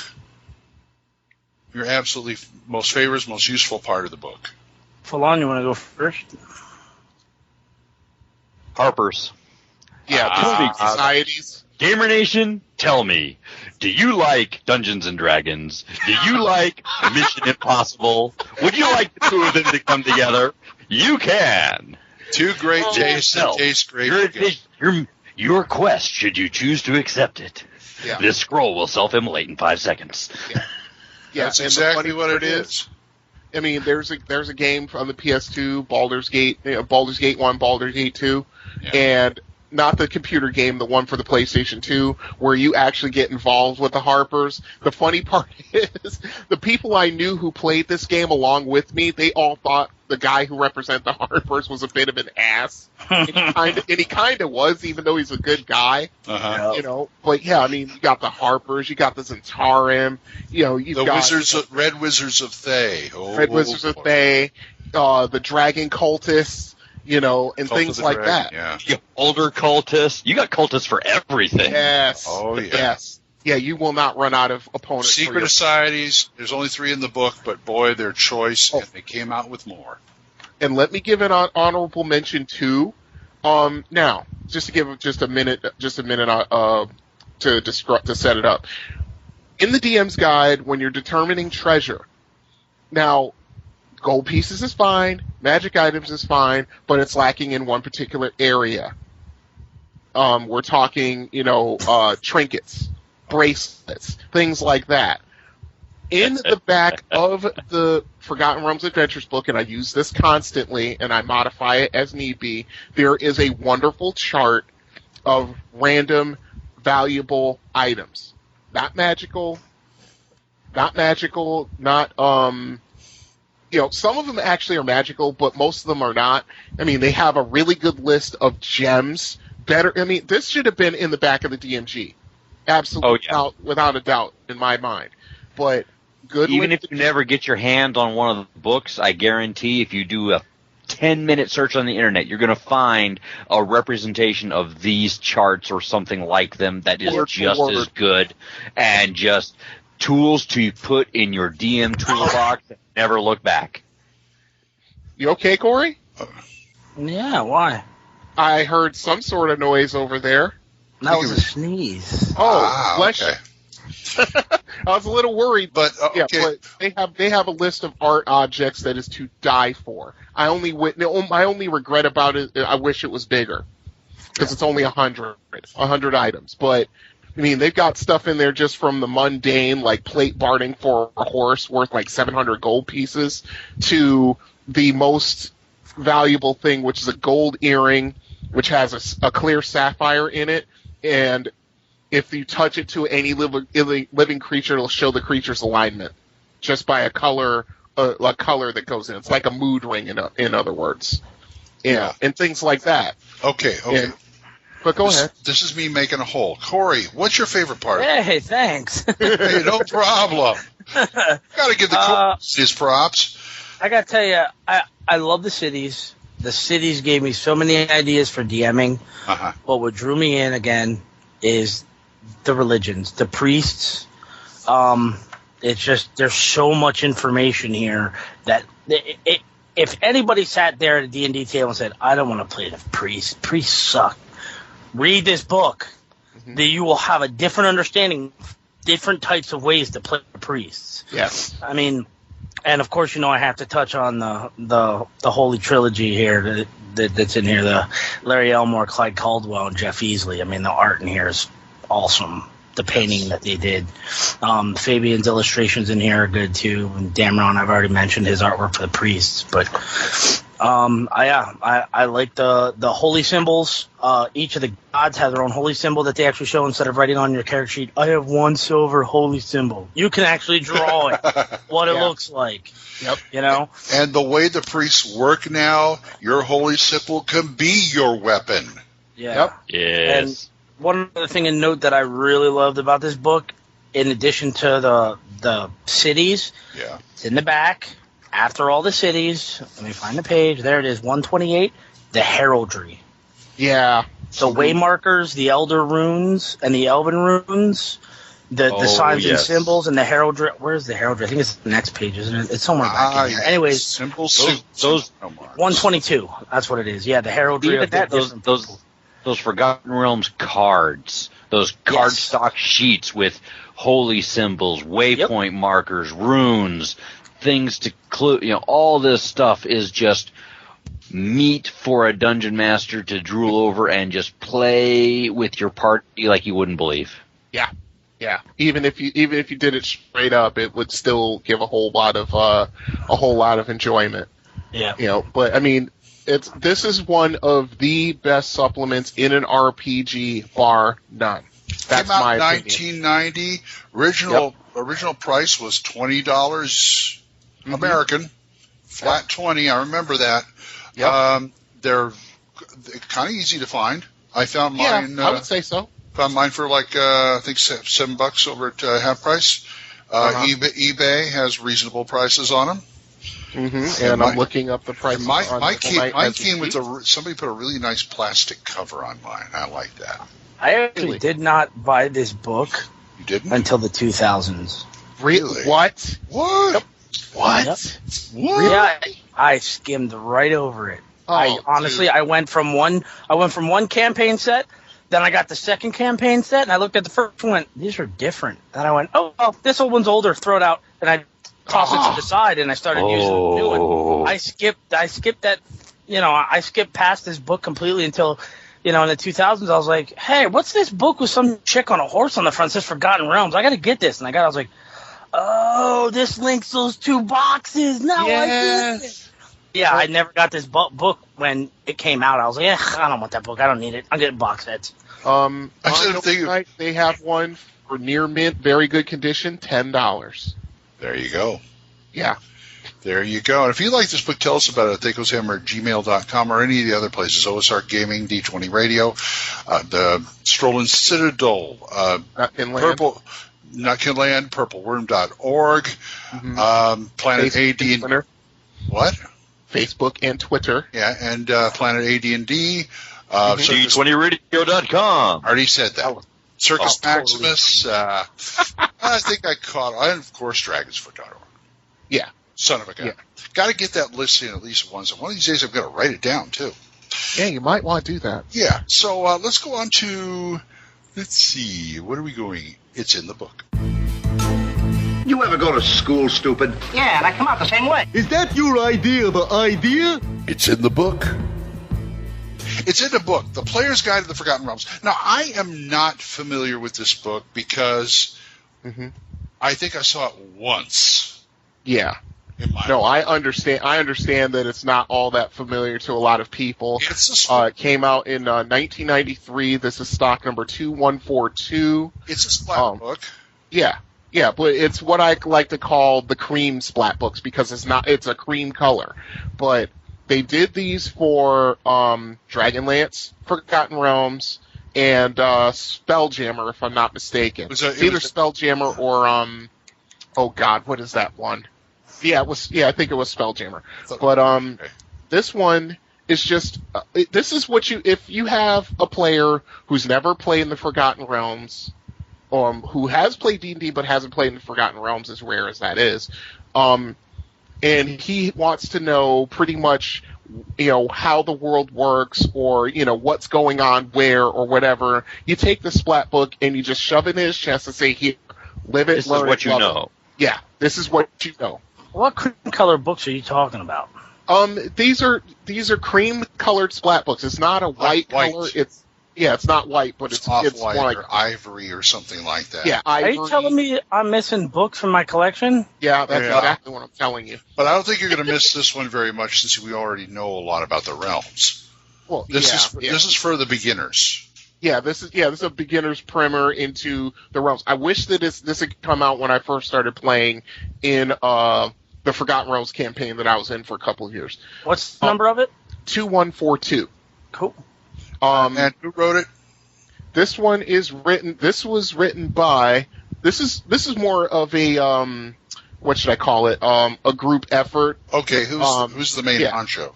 Your absolutely most favorite, most useful part of the book? Falon, you want to go first? Harper's. Yeah, societies. Gamer Nation, tell me, do you like Dungeons and Dragons? Do you like Mission Impossible? Would you like the two of them to come together? You can. Two great tastes that taste great. Your quest, should you choose to accept it. Yeah. This scroll will self-immolate in 5 seconds. Yeah, that's exactly what it is. I mean, there's a game on the PS2, Baldur's Gate 1, Baldur's Gate 2, and not the computer game, the one for the PlayStation 2, where you actually get involved with the Harpers. The funny part is, the people I knew who played this game along with me, they all thought the guy who represented the Harpers was a bit of an ass. And he kind of was, even though he's a good guy. Uh-huh. But yeah, I mean, you got the Harpers, you got the Zentarim, you've got... Red Wizards of Thay. Red Wizards of Thay, the Dragon Cultists, and Cult things like that. Yeah. You older cultists. You got cultists for everything. Yes. Oh, yeah. Yes. Yeah, you will not run out of opponents. Secret Societies, there's only 3 in the book, but boy, their choice, and they came out with more. And let me give an honorable mention, too. Now, just to give a minute to set it up. In the DM's guide, when you're determining treasure, now, gold pieces is fine, magic items is fine, but it's lacking in one particular area. We're talking, trinkets, bracelets, things like that. In the back of the Forgotten Realms Adventures book, and I use this constantly, and I modify it as need be, there is a wonderful chart of random, valuable items. Not magical, some of them actually are magical, but most of them are not. I mean, they have a really good list of gems. This should have been in the back of the DMG. Absolutely, without a doubt, in my mind. But even if you never get your hand on one of the books, I guarantee if you do a 10-minute search on the internet, you're going to find a representation of these charts or something like them that is just as good, and just tools to put in your DM toolbox and never look back. You okay, Corey? Yeah, why? I heard some sort of noise over there. That was a sneeze. Oh, bless okay. you. I was a little worried, but okay. Yeah, but they have a list of art objects that is to die for. My only regret about it, I wish it was bigger, because it's only 100 items. But I mean, they've got stuff in there just from the mundane, like plate barding for a horse worth like 700 gold pieces, to the most valuable thing, which is a gold earring, which has a clear sapphire in it, and if you touch it to any living creature, it'll show the creature's alignment just by a color that goes in. It's like a mood ring, in other words. Yeah, and things like that. Okay. But go ahead. This is me making a hole. Corey, what's your favorite part? Hey, thanks. Hey, no problem. Got to give the his props. I got to tell you, I love the cities. The cities gave me so many ideas for DMing. Uh-huh. But what drew me in, again, is the religions, the priests. It's just, there's so much information here that if anybody sat there at a D&D table and said, I don't want to play the priests suck, read this book. That you will have a different understanding, different types of ways to play the priests. Yes. I mean, And of course, I have to touch on the Holy Trilogy here that's in here. The Larry Elmore, Clyde Caldwell, and Jeff Easley. I mean, the art in here is awesome. The painting that they did. Fabian's illustrations in here are good too. And Dameron, I've already mentioned his artwork for the priests. But I like the holy symbols. Each of the gods have their own holy symbol that they actually show instead of writing on your character sheet. I have one silver holy symbol. You can actually draw it, what it looks like. Yep. And the way the priests work now, your holy symbol can be your weapon. Yeah. Yep. Yes. And one other thing to note that I really loved about this book, in addition to the cities, it's in the back. After all the cities, let me find the page. There it is, 128. The heraldry. Yeah. The waymarkers, the elder runes, and the elven runes, the signs and symbols, and the heraldry. Where's the heraldry? I think it's the next page, isn't it? It's somewhere back in here. Anyways, symbols. Those 122. That's what it is. Yeah, the heraldry. Even those Forgotten Realms cards, those cardstock sheets with holy symbols, waypoint markers, runes, things to clue. All this stuff is just meat for a dungeon master to drool over and just play with your party like you wouldn't believe. Yeah. Even if you did it straight up, it would still give a whole lot of enjoyment. Yeah. But I mean, this is one of the best supplements in an RPG, bar none. That's Came out my in opinion. 1990. Original price was $20 American, flat 20. I remember that. Yep. They're kind of easy to find. I found mine. I would say so. Found mine for I think $7 over at half price. eBay has reasonable prices on them. Mm-hmm. And I'm looking up the price. Mine came with somebody put a really nice plastic cover on mine. I like that. I actually did not buy this book. You didn't? Until the 2000s. Really? What? What? What? Yep. What? Yeah, I skimmed right over it. I went from one campaign set, then I got the second campaign set, and I looked at the first one. These are different. Then I went, oh, well, this old one's older. Throw it out, and I tossed it to the side, and I started using the new one. I skipped that. I skipped past this book completely until, in the 2000s. I was like, hey, what's this book with some chick on a horse on the front? It says Forgotten Realms. I got to get this, and I was like, oh, this links those two boxes. Now I get it. Yeah, I never got this book when it came out. I was like, I don't want that book. I don't need it. I'm getting box sets. On the website, they have one for near mint, very good condition, $10. There you go. Yeah. There you go. And if you like this book, tell us about it at thacoshammer@gmail.com or any of the other places. OSR Gaming, D20 Radio, the Strollin Citadel, Nutkinland, purpleworm.org, Planet AD. What? Facebook and Twitter. Yeah, and Planet AD&D. D20radio.com. Already said that. Circus Maximus. I think I caught. And of course, dragonsfoot.org. Yeah. Son of a gun. Yeah. Got to get that list in at least once. One of these days, I'm going to write it down too. Yeah, you might want to do that. Yeah. So let's go on to. Let's see. What are we going? It's in the book. You ever go to school, stupid? Yeah, and I come out the same way. Is that your idea of an idea? It's in the book. It's in the book, The Player's Guide to the Forgotten Realms. Now, I am not familiar with this book because I think I saw it once. Yeah. I understand that it's not all that familiar to a lot of people. It came out in 1993. This is stock number 2142. It's a splat book. Yeah. Yeah, but it's what I like to call the cream splat books because it's a cream color. But they did these for Dragonlance, Forgotten Realms, and Spelljammer, if I'm not mistaken. It's either Spelljammer or what is that one? Yeah, I think it was Spelljammer. But this one is just this is what if you have a player who's never played in the Forgotten Realms, who has played D&D but hasn't played in the Forgotten Realms, as rare as that is, and he wants to know pretty much, how the world works or, what's going on where or whatever. You take the splat book and you just shove it in his chest and say, here, live it, learn it, love it. Yeah, this is what you know. What color books are you talking about? These are cream colored splat books. It's not a white color. It's not white, but it's off-white more like or ivory or something like that. Yeah, ivory. Are you telling me I'm missing books from my collection? Yeah, that's exactly what I'm telling you. But I don't think you're going to miss this one very much since we already know a lot about the realms. Well, this is for the beginners. Yeah, this is a beginner's primer into the realms. I wish that this had come out when I first started playing in the Forgotten Realms campaign that I was in for a couple of years. What's the number of it? 2142. Cool. And who wrote it? This one is written. This was written by. This is more of a what should I call it? A group effort. Okay, who's the main honcho?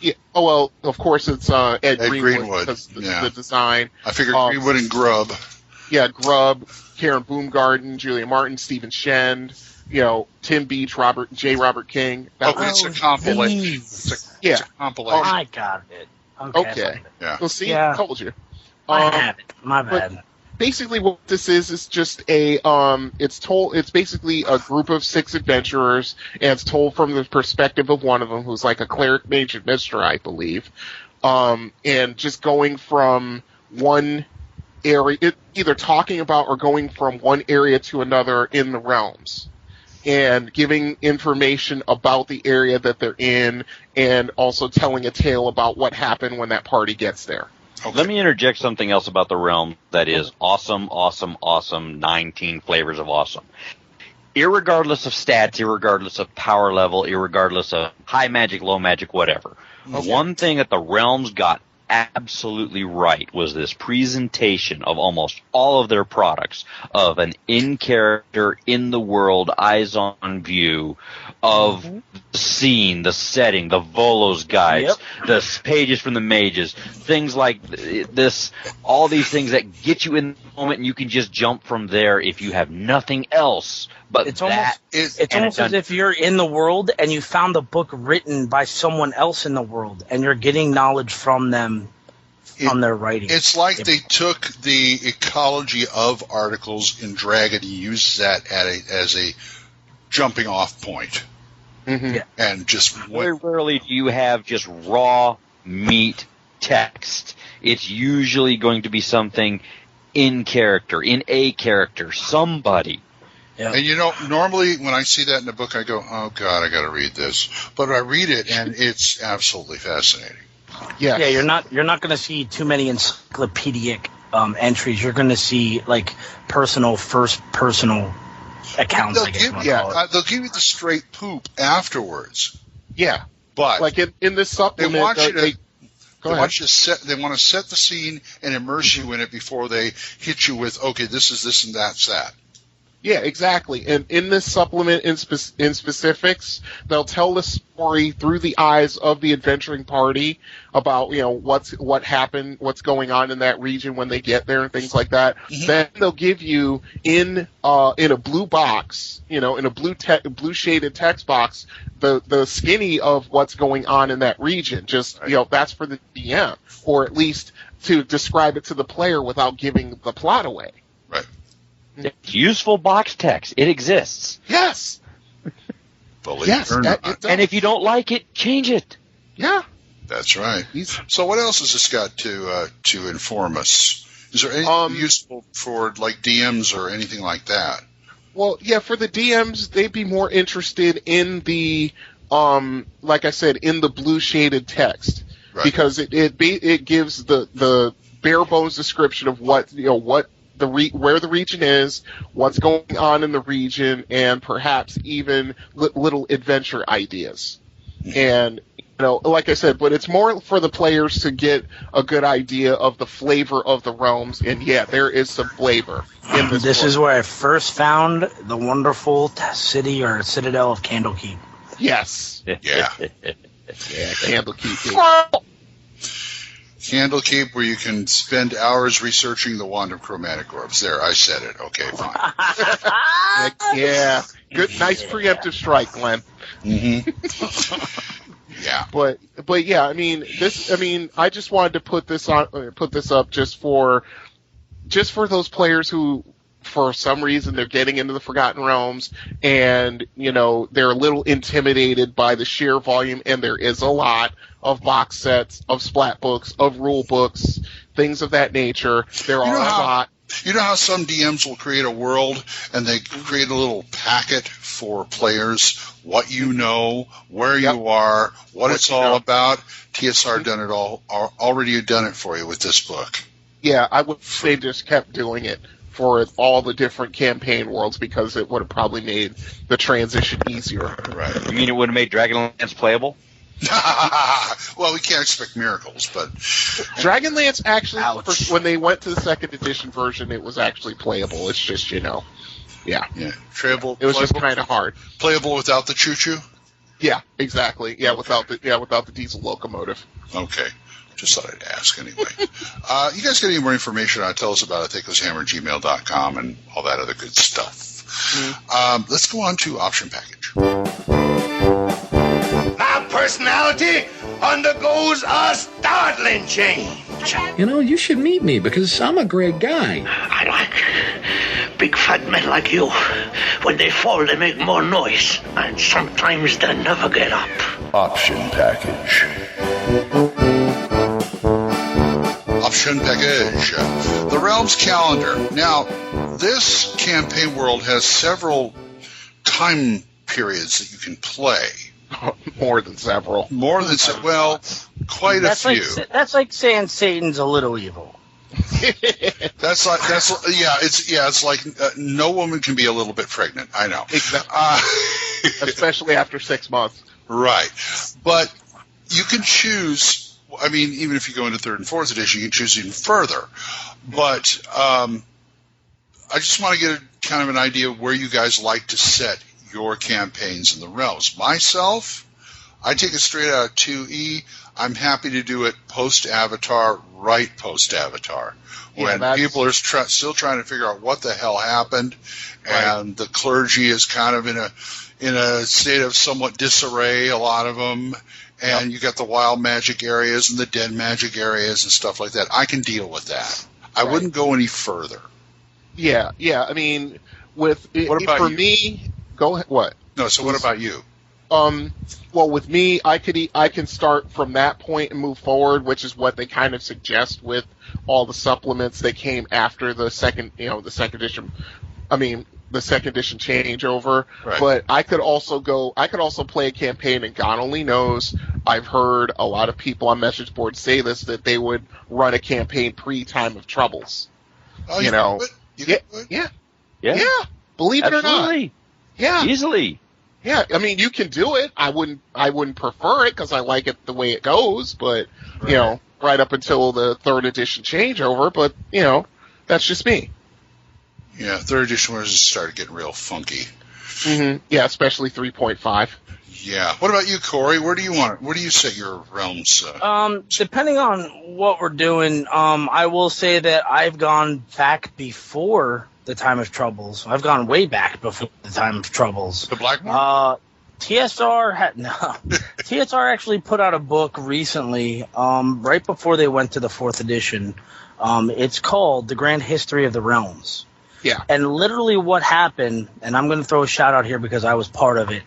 Yeah. Oh well, of course it's Ed Greenwood. The design. I figured Greenwood and Grubb. Yeah, Grubb, Karen Boomgarden, Julia Martin, Stephen Shend. Tim Beach, Robert King. It's a compilation. It's a compilation. I got it. Okay. Yeah. Well, see, I told you. I have it. My bad. Basically, what this is just a it's basically a group of 6 adventurers, and it's told from the perspective of one of them, who's like a cleric mage and mister, I believe, and just going from one area, either talking about or going from one area to another in the realms, and giving information about the area that they're in, and also telling a tale about what happened when that party gets there. Okay. Let me interject something else about the realm that is awesome, 19 flavors of awesome. Irregardless of stats, irregardless of power level, irregardless of high magic, low magic, whatever. Okay. One thing that the realms got absolutely right was this presentation of almost all of their products of an in-character, in-the-world, eyes-on view of the scene, the setting, the Volos guides, the pages from the mages, things like this, all these things that get you in the moment and you can just jump from there if you have nothing else. But it's almost as if you're in the world and you found a book written by someone else in the world, and you're getting knowledge from them, from their writing. It's like they took the ecology of articles in Dragon and used that as a jumping off point. Mm-hmm. Yeah. And just very rarely do you have just raw meat text. It's usually going to be something in character, in a character, somebody. Yeah. And normally when I see that in a book, I go, "Oh God, I got to read this." But I read it, and it's absolutely fascinating. Yeah, you're not going to see too many encyclopedic entries. You're going to see like personal accounts. They'll give you the straight poop afterwards. Yeah, but like in this supplement, they want to set the scene and immerse you in it before they hit you with, okay, this is this and that's that. Yeah, exactly. And in this supplement, in specifics, they'll tell the story through the eyes of the adventuring party about what happened, what's going on in that region when they get there, and things like that. Mm-hmm. Then they'll give you in a blue box, in a blue shaded text box, the skinny of what's going on in that region. Just that's for the DM, or at least to describe it to the player without giving the plot away. Right. It's useful box text. It exists. Yes. Believe it or not. And if you don't like it, change it. Yeah. That's right. So what else has this got to inform us? Is there anything useful for like DMs or anything like that? Well, yeah, for the DMs, they'd be more interested in the, like I said, in the blue shaded text, right. Because it gives the bare bones description of where the region is, what's going on in the region, and perhaps even little adventure ideas. And, like I said, but it's more for the players to get a good idea of the flavor of the realms, and yeah, there is some flavor in this This book. is where I first found the wonderful city or citadel of Candlekeep. Yes. Yeah. Yeah, Candlekeep. Candlekeep, where you can spend hours researching the Wand of Chromatic Orbs. There, I said it. Okay, fine. Yeah. Good, nice preemptive strike, Glenn. Mm-hmm. Yeah. But yeah, I just wanted to put this up just for those players who for some reason they're getting into the Forgotten Realms, and they're a little intimidated by the sheer volume, and there is a lot of box sets, of splat books, of rule books, things of that nature. There are a lot. You know how some DMs will create a world and they create a little packet for players, what you know, where you are, what it's all about? TSR done it all, already done it for you with this book. Yeah, I would say just kept doing it for all the different campaign worlds because it would have probably made the transition easier. Right. You mean it would have made Dragonlance playable? Well, we can't expect miracles, but Dragonlance actually, when they went to the second edition version, it was actually playable. It's just, yeah. Playable. It was just kind of hard. Playable without the choo-choo? Yeah, exactly. Yeah, without the diesel locomotive. Okay. Just thought I'd ask anyway. You guys got any more information on it? Tell us about it. THACOshammer@gmail.com and all that other good stuff. Let's go on to option package. My personality undergoes a startling change. You should meet me because I'm a great guy. I like big fat men like you. When they fall, they make more noise. And sometimes they never get up. Option package. Option package. The Realms calendar. Now, this campaign world has several time periods that you can play. More than several. Well, quite a few. That's like saying Satan's a little evil. It's like no woman can be a little bit pregnant. I know. Exactly. Especially after 6 months. Right. But you can choose, even if you go into 3rd and 4th edition, you can choose even further. But I just want to get kind of an idea of where you guys like to set your campaigns in the realms. Myself, I take it straight out of 2E. I'm happy to do it post-Avatar, right post-Avatar, when people are still trying to figure out what the hell happened, and the clergy is kind of in a state of somewhat disarray, a lot of them, and you got the wild magic areas and the dead magic areas and stuff like that. I can deal with that. I wouldn't go any further. Yeah. For me, go ahead. What? No. So what about you? Well, with me, I can start from that point and move forward, which is what they kind of suggest with all the supplements that came after the second edition. The second edition changeover. Right. But I could also play a campaign, and God only knows, I've heard a lot of people on message boards say this, that they would run a campaign pre-Time of Troubles. Oh, Yeah. Believe it or not. Yeah. Easily. Yeah, you can do it. I wouldn't prefer it because I like it the way it goes, but right up until the 3rd edition changeover. But that's just me. Yeah, 3rd edition was started getting real funky. Mm-hmm. Yeah, especially 3.5. Yeah. What about you, Corey? Where do you set your realms? Depending on what we're doing, I will say that I've gone back before the Time of Troubles. I've gone way back before the Time of Troubles. The Blackmore? TSR TSR actually put out a book recently, right before they went to the 4th edition. It's called The Grand History of the Realms. Yeah. And literally what happened, and I'm going to throw a shout out here because I was part of it.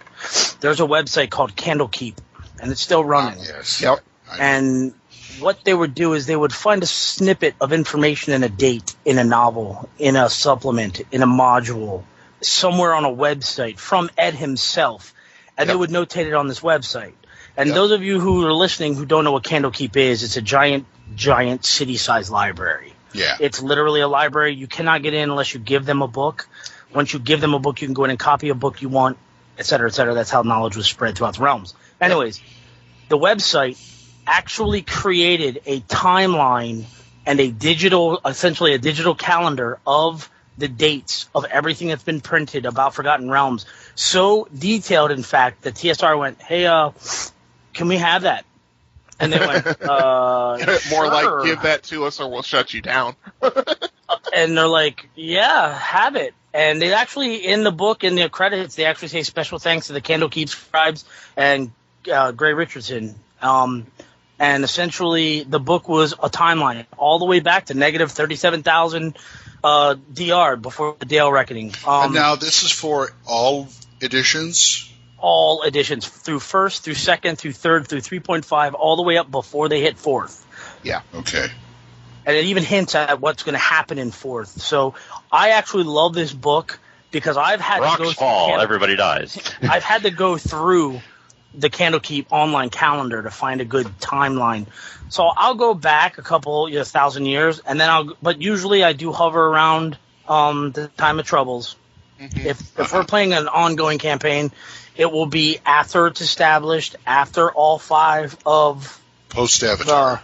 There's a website called Candlekeep, and it's still running. Yes. Yep. And what they would do is they would find a snippet of information in a date, in a novel, in a supplement, in a module, somewhere on a website from Ed himself, and they would notate it on this website. And those of you who are listening who don't know what Candlekeep is, it's a giant city-sized library. Yeah. It's literally a library. You cannot get in unless you give them a book. Once you give them a book, you can go in and copy a book you want, et cetera, et cetera. That's how knowledge was spread throughout the realms. Anyways, the website actually created a timeline and essentially a digital calendar of the dates of everything that's been printed about Forgotten Realms. So detailed, in fact, that TSR went, hey, can we have that? And they went, More sure. like, give that to us or we'll shut you down. And they're like, yeah, have it. And they actually, in the book, in the credits, they actually say special thanks to the Candlekeep scribes and Gray Richardson. And essentially, the book was a timeline all the way back to negative 37,000 DR, before the Dale Reckoning. And now this is for all editions? All editions, through 1st, through 2nd, through 3rd, through 3.5, all the way up before they hit 4th. Yeah. Okay. And it even hints at what's going to happen in 4th. So I actually love this book because I've had to go Rocks fall, through everybody dies. I've had to go through the Candlekeep online calendar to find a good timeline. So I'll go back a couple, 1,000 years, and then but usually I do hover around the Time of Troubles. Mm-hmm. If we're playing an ongoing campaign, it will be after it's established, after all 5 of post-Avatar.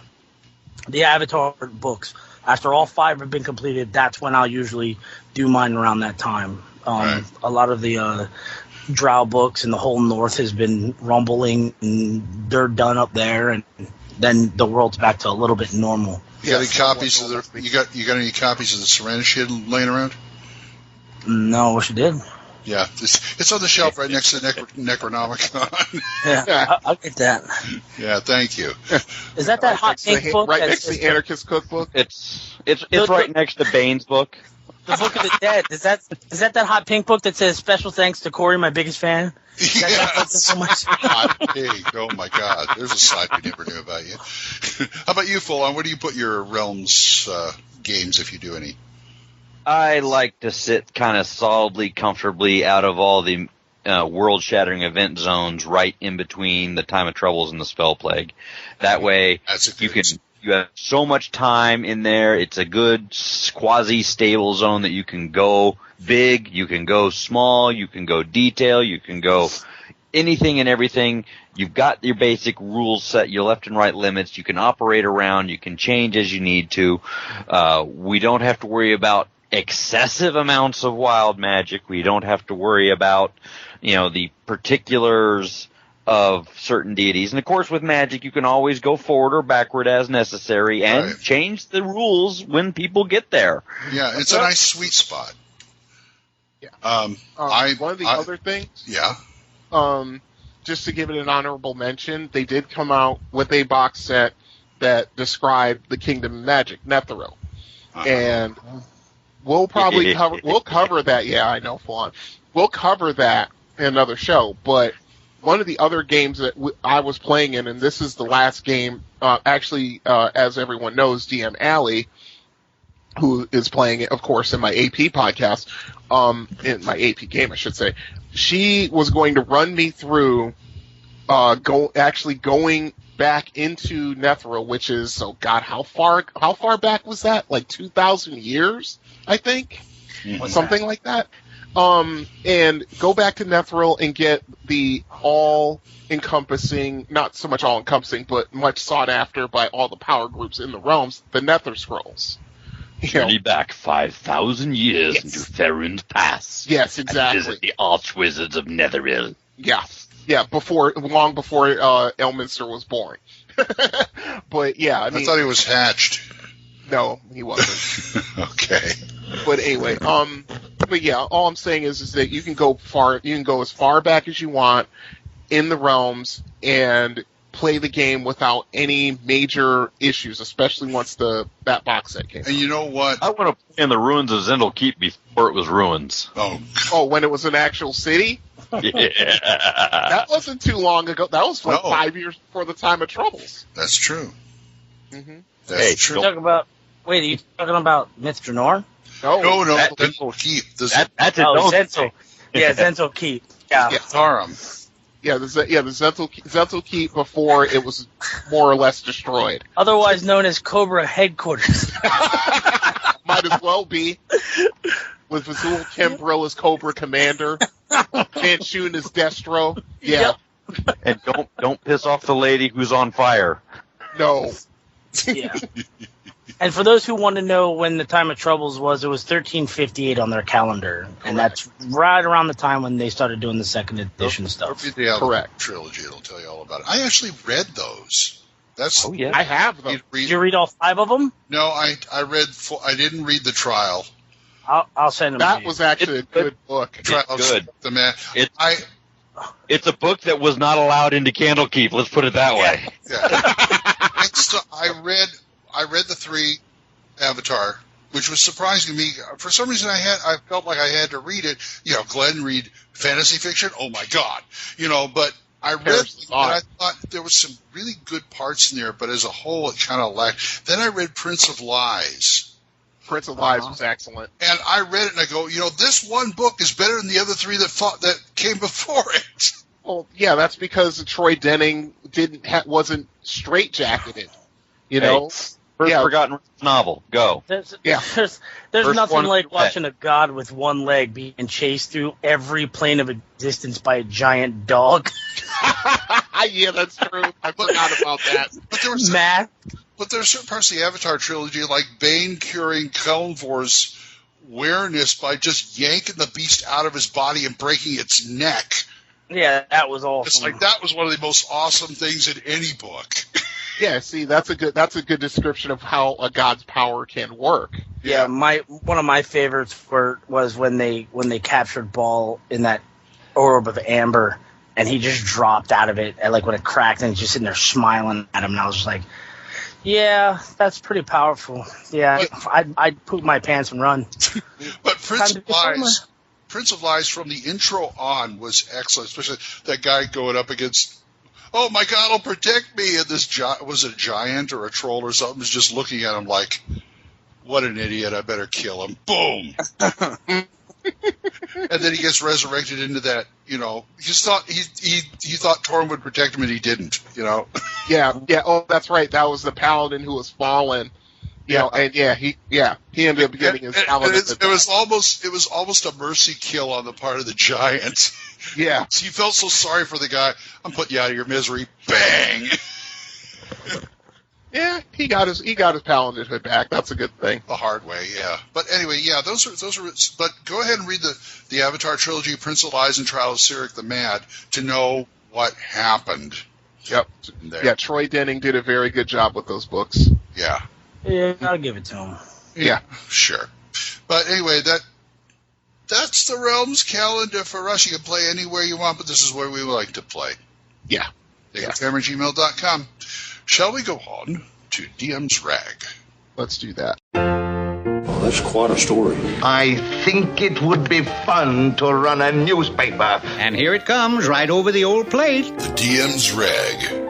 The Avatar books. After all 5 have been completed, that's when I'll usually do mine around that time. Right. A lot of the Drow books and the whole North has been rumbling, and they're done up there, and then the world's back to a little bit normal. You got any copies of the? You got any copies of the Serenity laying around? No, wish I did. Yeah, it's on the shelf right next to the Necronomicon. Yeah, I'll get that. Yeah, thank you. Is that hot pink book? Right next to the Anarchist Cookbook? It's right next to Bane's book. The Book of the Dead. Is that hot pink book that says special thanks to Corey, my biggest fan? Yes. So much. Hot pink. Oh my God. There's a side we never knew about you. How about you, Full-On? Where do you put your Realms games, if you do any? I like to sit kind of solidly, comfortably out of all the world-shattering event zones right in between the Time of Troubles and the Spell Plague. That way you have so much time in there. It's a good quasi-stable zone that you can go big, you can go small, you can go detail, you can go anything and everything. You've got your basic rules set, your left and right limits. You can operate around. You can change as you need to. We don't have to worry about excessive amounts of wild magic. We don't have to worry about, the particulars of certain deities. And of course, with magic, you can always go forward or backward as necessary and change the rules when people get there. Yeah, it's a nice sweet spot. Yeah. One of the other things. Yeah. Just to give it an honorable mention, they did come out with a box set that described the Kingdom of Magic, Netheril. And we'll probably cover that. Yeah, I know, Fawn. We'll cover that in another show. But one of the other games that I was playing in, and this is the last game, as everyone knows, DM Alley, who is playing it, of course, in my AP podcast, in my AP game, I should say, she was going to run me through going back into Netheril, which is, how far back was that? Like 2,000 years, I think? Something like that. And go back to Netheril and get the all-encompassing, not so much all-encompassing, but much sought after by all the power groups in the realms, the Nether Scrolls. Journey back 5,000 years into Faerun's Pass. Yes, exactly. And visit the Archwizards of Netheril. Yeah, long before Elminster was born. But yeah, I thought he was hatched. No, he wasn't. Okay. But anyway, but yeah, all I'm saying is that you can go as far back as you want in the realms and play the game without any major issues, especially once that box set came. And you know what? I want to play in the ruins of Zendel Keep before it was ruins. Oh, when it was an actual city? Yeah. That wasn't too long ago. That was 5 years before the Time of Troubles. That's true. Mm-hmm. That's true. Are you talking about Myth Drenor? No. Zendel Keep. That's Zenzel. Yeah, Zenzel Keep. Yeah. Tarum. Yeah, the Zenzel Keep before it was more or less destroyed. Otherwise known as Cobra Headquarters. Might as well be. With Vazul Timbril as Cobra Commander, Manchun as Destro. Yeah. Yep. And don't piss off the lady who's on fire. No. Yeah. And for those who want to know when the Time of Troubles was, it was 1358 on their calendar. Correct. And that's right around the time when they started doing the second edition stuff. Correct. Trilogy, it'll tell you all about it. I actually read those. I have them. Did you read all 5 of them? No, I didn't read the trial. I'll send them that to you. was actually a good book. It's good. It's a book that was not allowed into Candlekeep, let's put it that way. Yeah. I read the 3 Avatar which was surprising to me. For some reason, I felt like I had to read it. Glenn read fantasy fiction. Oh my God, But I read it, and I thought there was some really good parts in there, but as a whole, it kind of lacked. Then I read Prince of Lies. Prince of Lies was excellent, and I read it and I go, this one book is better than the other three that came before it. Well, yeah, that's because Troy Denning wasn't straitjacketed. First forgotten novel. Go. There's nothing like watching a god with one leg being chased through every plane of existence by a giant dog. Yeah, that's true. I forgot about that. But there are certain parts of the Avatar trilogy, like Bane curing Kelvor's awareness by just yanking the beast out of his body and breaking its neck. Yeah, that was awesome. It's like that was one of the most awesome things in any book. Yeah, see, that's a good description of how a god's power can work. Yeah, one of my favorites was when they captured Ball in that orb of amber, and he just dropped out of it, and when it cracked, and he's just sitting there smiling at him, and I was just like, yeah, that's pretty powerful. Yeah, I'd poop my pants and run. But Prince of Lies from the intro on was excellent, especially that guy going up against, oh my God, it'll protect me, and this was a giant or a troll or something, was just looking at him like, what an idiot, I better kill him. Boom! And then he gets resurrected into that, he thought he thought Torm would protect him, and he didn't, Yeah, oh, that's right, that was the paladin who was fallen. He ended up getting his paladin. It was almost a mercy kill on the part of the giant. Yeah. So you felt so sorry for the guy. I'm putting you out of your misery. Bang! Yeah, he got his paladinhood back. That's a good thing. The hard way, yeah. But anyway, yeah, those are. But go ahead and read the Avatar trilogy, Prince of Lies and Trial of Sirik the Mad, to know what happened. Yep. Yeah, Troy Denning did a very good job with those books. Yeah. Yeah, I'll give it to him. Yeah, sure. But anyway, that's the Realms calendar for us. You can play anywhere you want, but this is where we would like to play. Yeah. DMsRag@gmail.com. Shall we go on to DM's Rag? Let's do that. Well, that's quite a story. I think it would be fun to run a newspaper. And here it comes, right over the old plate. The DM's Rag.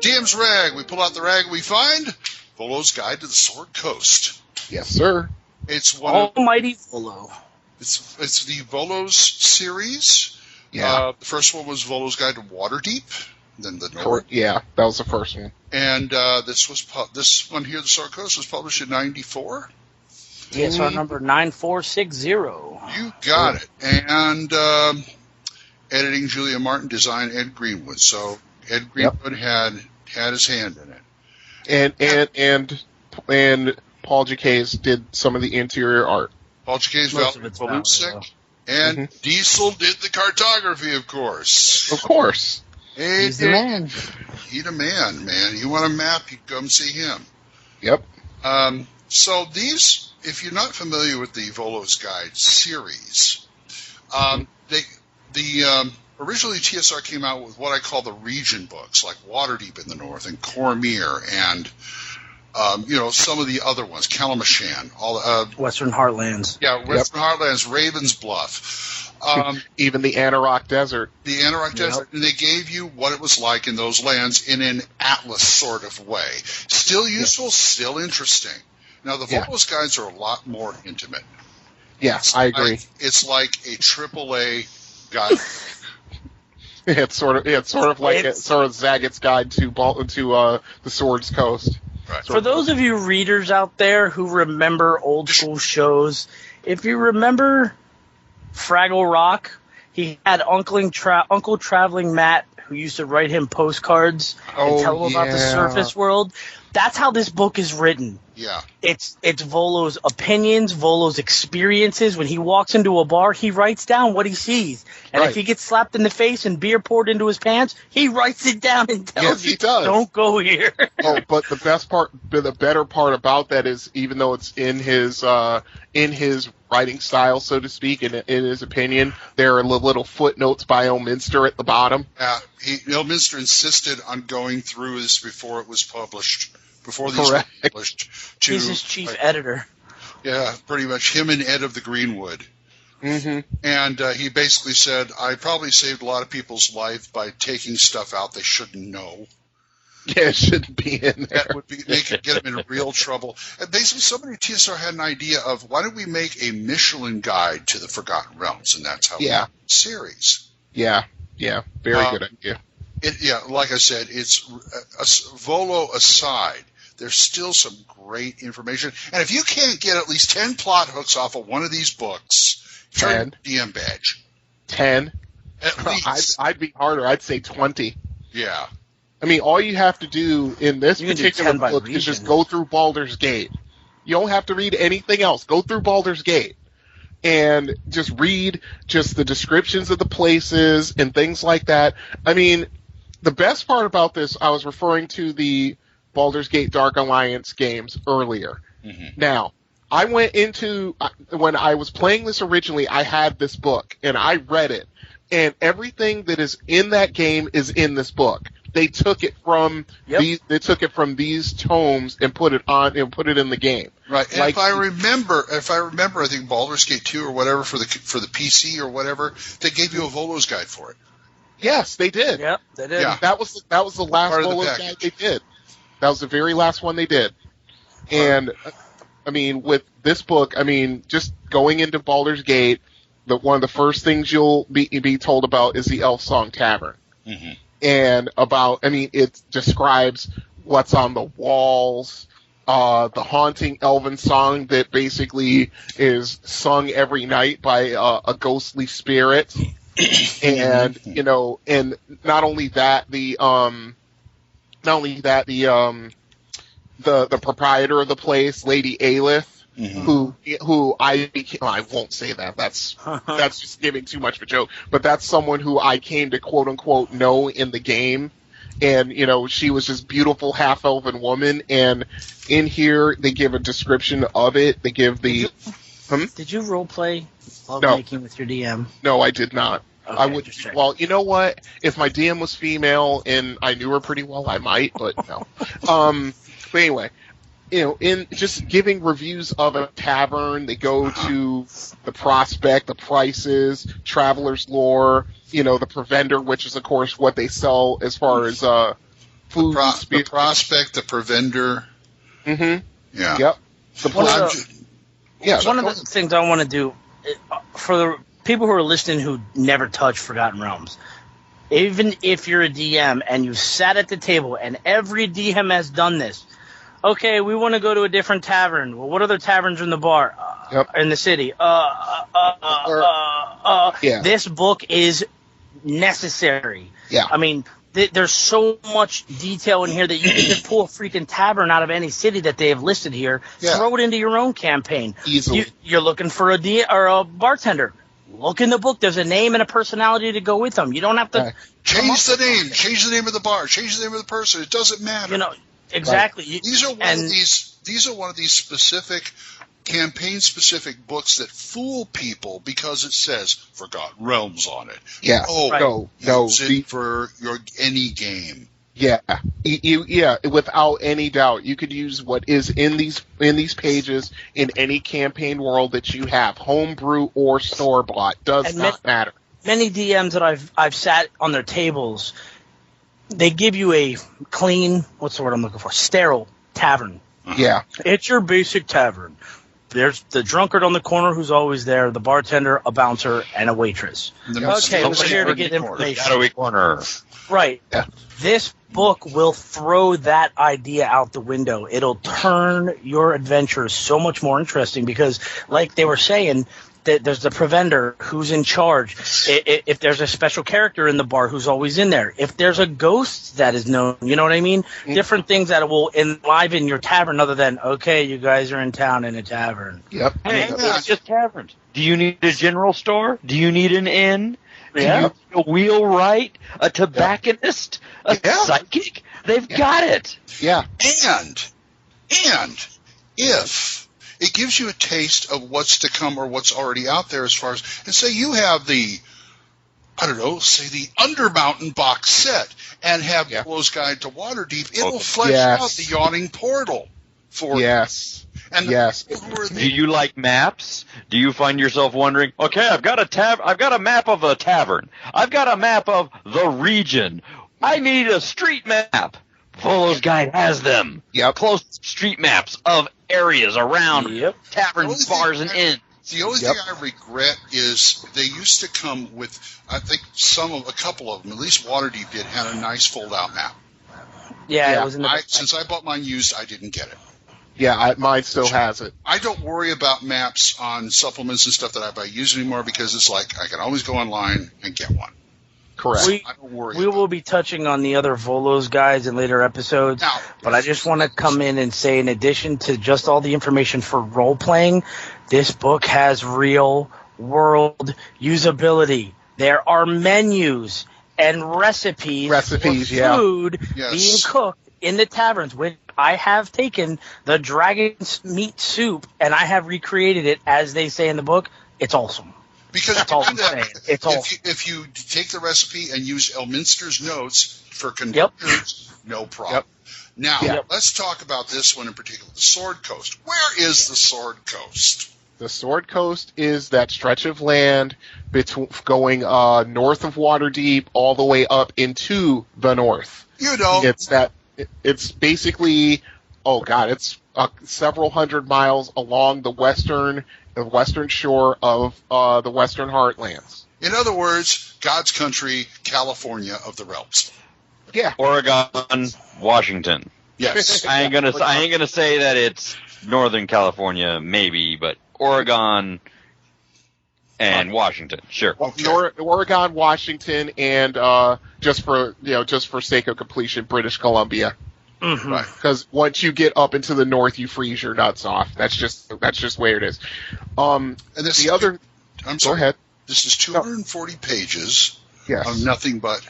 DM's Rag. We pull out the rag we find. Volo's Guide to the Sword Coast. Yes, sir. It's one Almighty Volo. It's the Volo's series. Yeah. The first one was Volo's Guide to Waterdeep. Then the North. Yeah, that was the first one. And this one here, the Sword Coast, was published in '94. Yes, our number 9460. You got it. And editing Julia Martin, design Ed Greenwood. So Ed Greenwood had his hand in it. And Paul Jaquays did some of the interior art. Paul Jaquays, Valerie Palusic, and Diesel did the cartography, of course. Of course. He's the man. He's the man. You want a map, you come see him. Yep. So these, if you're not familiar with the Volo's Guide series, originally TSR came out with what I call the region books, like Waterdeep in the north and Cormyr and some of the other ones, Kalamashan, Western Heartlands. Yeah, Western Heartlands, Raven's Bluff. Even the Anarok Desert. The Anarok Desert. And they gave you what it was like in those lands in an atlas sort of way. Still useful, still interesting. Now, the Volo's Guides are a lot more intimate. Yes, I agree. It's like a AAA guide. It's sort of like Zagat's Guide to the Sword's Coast. Right. For those of you readers out there who remember old school shows, if you remember Fraggle Rock, he had Uncle Traveling Matt who used to write him postcards and tell him about the surface world. That's how this book is written. Yeah. It's Volo's opinions, Volo's experiences. When he walks into a bar, he writes down what he sees. And if he gets slapped in the face and beer poured into his pants, he writes it down and tells you, don't go here. But the better part about that is, even though it's in his writing style, so to speak, in his opinion, there are little footnotes by Elminster at the bottom. Yeah, Elminster insisted on going through this before it was published. before these were published. He's his chief editor. Yeah, pretty much him and Ed of the Greenwood. Mm-hmm. And he basically said, I probably saved a lot of people's life by taking stuff out they shouldn't know. Yeah, it shouldn't be in there. That would be, they could get them in real trouble. And basically, somebody at TSR had an idea of, why don't we make a Michelin guide to the Forgotten Realms? And that's how we made the series. Yeah, very good idea. Like I said, it's Volo aside, there's still some great information. And if you can't get at least 10 plot hooks off of one of these books, turn your DM badge. 10? At least. I'd be harder. I'd say 20. Yeah. I mean, all you have to do in this particular book is just go through Baldur's Gate. You don't have to read anything else. Go through Baldur's Gate and just read just the descriptions of the places and things like that. I mean, the best part about this, I was referring to the Baldur's Gate Dark Alliance games earlier. Mm-hmm. Now, I went into, when I was playing this originally, I had this book, and I read it, and everything that is in that game is in this book. They took it from these tomes and put it in the game. Right. And if I remember, I think Baldur's Gate 2 or whatever for the PC or whatever, they gave you a Volo's guide for it. Yes, they did. Yep, they did. Yeah. That was the last Volo's guide they did. That was the very last one they did. And I mean, with this book, I mean, just going into Baldur's Gate, one of the first things you'll be told about is the Elf Song Tavern. Mm-hmm. And it describes what's on the walls, the haunting elven song that basically is sung every night by a ghostly spirit. And, and not only that, the proprietor of the place, Lady Aelith, mm-hmm. who I won't say that. That's just giving too much of a joke. But that's someone who I came to quote unquote know in the game, and she was this beautiful half elven woman. And in here they give a description of it. They give the. Did you role play while making with your DM? No, I did not. Okay, I would. Well, you know what? If my DM was female and I knew her pretty well, I might. But no. But anyway. In just giving reviews of a tavern, they go to the prospect, the prices, traveler's lore, the provender, which is, of course, what they sell as far as food. The prospect, the provender. Mm-hmm. Yeah. Yep. One of the things I want to do, for the people who are listening who never touch Forgotten Realms, even if you're a DM and you sat at the table and every DM has done this, okay, we want to go to a different tavern. Well, what other taverns are in the bar? In the city? This book is necessary. Yeah. I mean, there's so much detail in here that you can just pull a freaking tavern out of any city that they have listed here, throw it into your own campaign. Easily. You're looking for a bartender. Look in the book. There's a name and a personality to go with them. You don't have to change the name. Change the name of the bar. Change the name of the person. It doesn't matter. Exactly. Right. These are one of these specific campaign-specific books that fool people because it says Forgotten Realms on it. Yeah. No. Use it for any game. Yeah. Without any doubt, you could use what is in these pages in any campaign world that you have, homebrew or store-bought. Does not matter. Many DMs that I've sat on their tables, they give you a clean, what's the word I'm looking for? Sterile tavern. Yeah. It's your basic tavern. There's the drunkard on the corner who's always there, the bartender, a bouncer, and a waitress. Okay, we're here to get information. Shadowy corner. Right. Yeah. This book will throw that idea out the window. It'll turn your adventures so much more interesting because, like they were saying, there's the preventer who's in charge. If there's a special character in the bar who's always in there. If there's a ghost that is known, you know what I mean? Mm-hmm. Different things that will enliven your tavern other than, okay, you guys are in town in a tavern. Yep. Hey, it's just taverns. Do you need a general store? Do you need an inn? Yeah. Do you need a wheelwright? A tobacconist? A psychic? They've got it. Yeah. And if it gives you a taste of what's to come or what's already out there as far as, and say you have the I don't know, say the Undermountain box set and have Polo's Guide to Waterdeep, it'll flesh out the yawning portal for you. And do you like maps? Do you find yourself wondering, okay, I've got a map of a tavern. I've got a map of the region. I need a street map. Polo's Guide has them. Close street maps of areas around taverns, bars, and inns. The only thing I regret is they used to come with, I think a couple of them, at least Waterdeep did, had a nice fold-out map. Yeah, it was in the since I bought mine used, I didn't get it. Yeah, mine still has it. I don't worry about maps on supplements and stuff that I buy used anymore because it's like I can always go online and get one. Correct. I don't worry. We will be touching on the other Volos guides in later episodes, but I just want to come in and say, in addition to just all the information for role-playing, this book has real-world usability. There are menus and recipes for food being cooked in the taverns. Which I have taken the dragon's meat soup and I have recreated it as they say in the book. It's awesome. Because that's all I'm saying. It's awesome. If you take the recipe and use Elminster's notes for conductors, no problem. Now, let's talk about this one in particular, the Sword Coast. Where is the Sword Coast? The Sword Coast is that stretch of land going north of Waterdeep all the way up into the north. You know. It's basically, it's several hundred miles along the western shore of the Western Heartlands. In other words, God's country, California of the realms. Yeah. Oregon, Washington. Yes. I ain't gonna say that it's Northern California, maybe, but Oregon and Washington, sure. Oregon, Washington, and just for sake of completion, British Columbia. Mm-hmm. Right. Because once you get up into the north, you freeze your nuts off. That's just where it is. And this go ahead. This is 240 pages of nothing but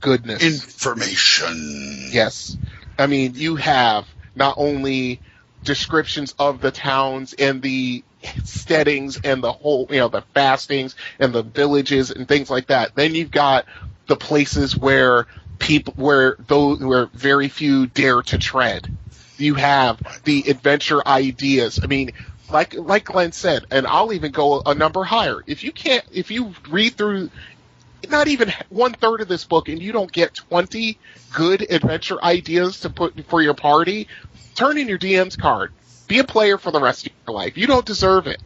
goodness information. Yes, I mean you have not only descriptions of the towns and the steadings and the whole, the fastings and the villages and things like that. Then you've got the places where very few dare to tread. You have the adventure ideas. I mean, like Glenn said, and I'll even go a number higher. If you read through not even 1/3 of this book and you don't get 20 good adventure ideas to put for your party, turn in your DM's card. Be a player for the rest of your life. You don't deserve it.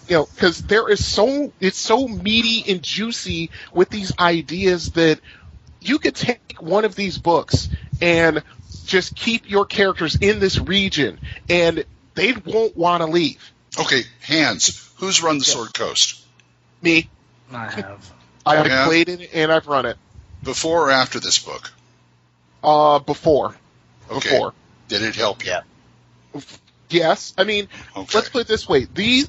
Because it's so meaty and juicy with these ideas that you could take one of these books and just keep your characters in this region, and they won't want to leave. Okay, Hans, who's run the Sword Coast? Me. I have. I've played it and I've run it. Before or after this book? Before. Okay. Before. Did it help you? Yeah. Yes. I mean, let's put it this way. These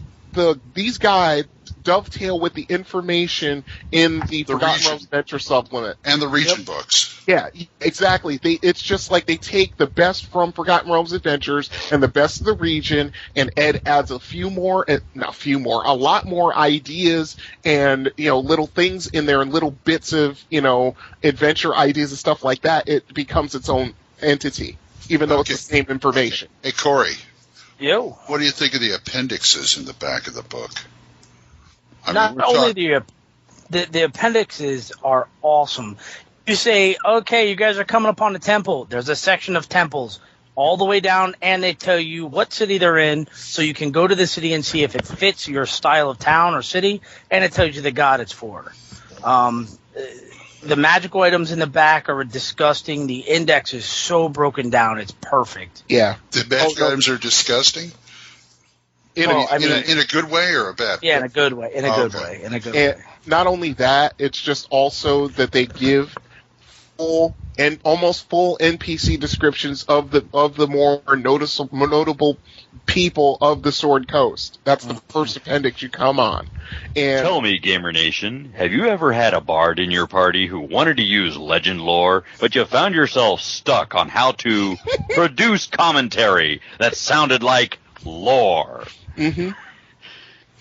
guides dovetail with the information in the Forgotten Realms Adventure supplement. And the region books. Yeah, exactly. It's just like they take the best from Forgotten Realms Adventures and the best of the region, and Ed adds a lot more ideas and, little things in there and little bits of, adventure ideas and stuff like that. It becomes its own entity, even though it's the same information. Hey, Corey. Yo. What do you think of the appendixes in the back of the book? Not only the appendixes are awesome. You say, okay, you guys are coming upon a temple. There's a section of temples all the way down, and they tell you what city they're in, so you can go to the city and see if it fits your style of town or city, and it tells you the god it's for. The magical items in the back are disgusting. The index is so broken down, it's perfect. Yeah. The magical items are disgusting? In a good way or a bad way? Yeah, in a good way. In a good way. Not only that, it's just also that they give almost full NPC descriptions of the more notable people of the Sword Coast. That's the first appendix you come on. And tell me, Gamer Nation, have you ever had a bard in your party who wanted to use legend lore, but you found yourself stuck on how to produce commentary that sounded like lore? Mm-hmm.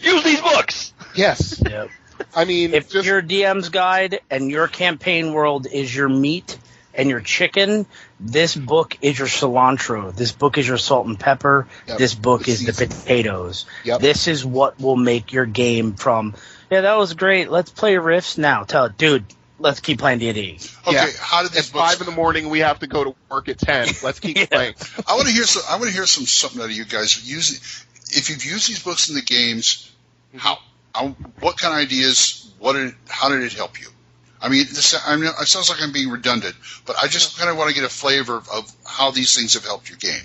Use these books! Yes. Yep. I mean, if your DM's guide and your campaign world is your meat and your chicken, this book is your cilantro. This book is your salt and pepper. Yep. This book is the potatoes. Yep. This is what will make your game from, yeah, that was great. Let's play Rifts now. Tell it, dude, let's keep playing D&D. Okay, how did these At books... 5 in the we have to go to work at 10. Let's keep playing. I want to hear something out of you guys. If you've used these books in the games, what kind of ideas? How did it help you? I mean, it sounds like I'm being redundant, but I just kind of want to get a flavor of how these things have helped your game.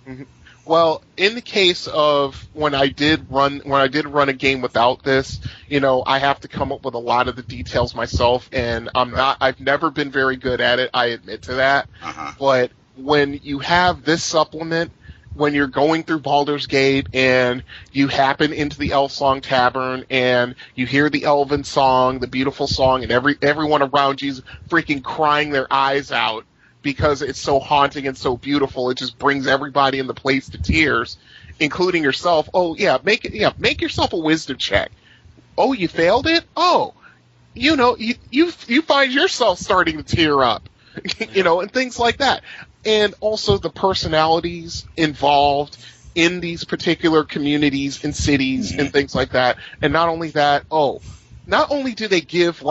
Mm-hmm. Well, in the case of when I did run a game without this, I have to come up with a lot of the details myself, and I've never been very good at it. I admit to that. But when you have this supplement, when you're going through Baldur's Gate and you happen into the Elfsong Tavern and you hear the Elven song, the beautiful song, and everyone around you's freaking crying their eyes out because it's so haunting and so beautiful, it just brings everybody in the place to tears, including yourself. Oh yeah, make yourself a wisdom check. Oh, you failed it? Oh, you find yourself starting to tear up, and things like that. And also the personalities involved in these particular communities and cities and things like that. And not only that, not only do they give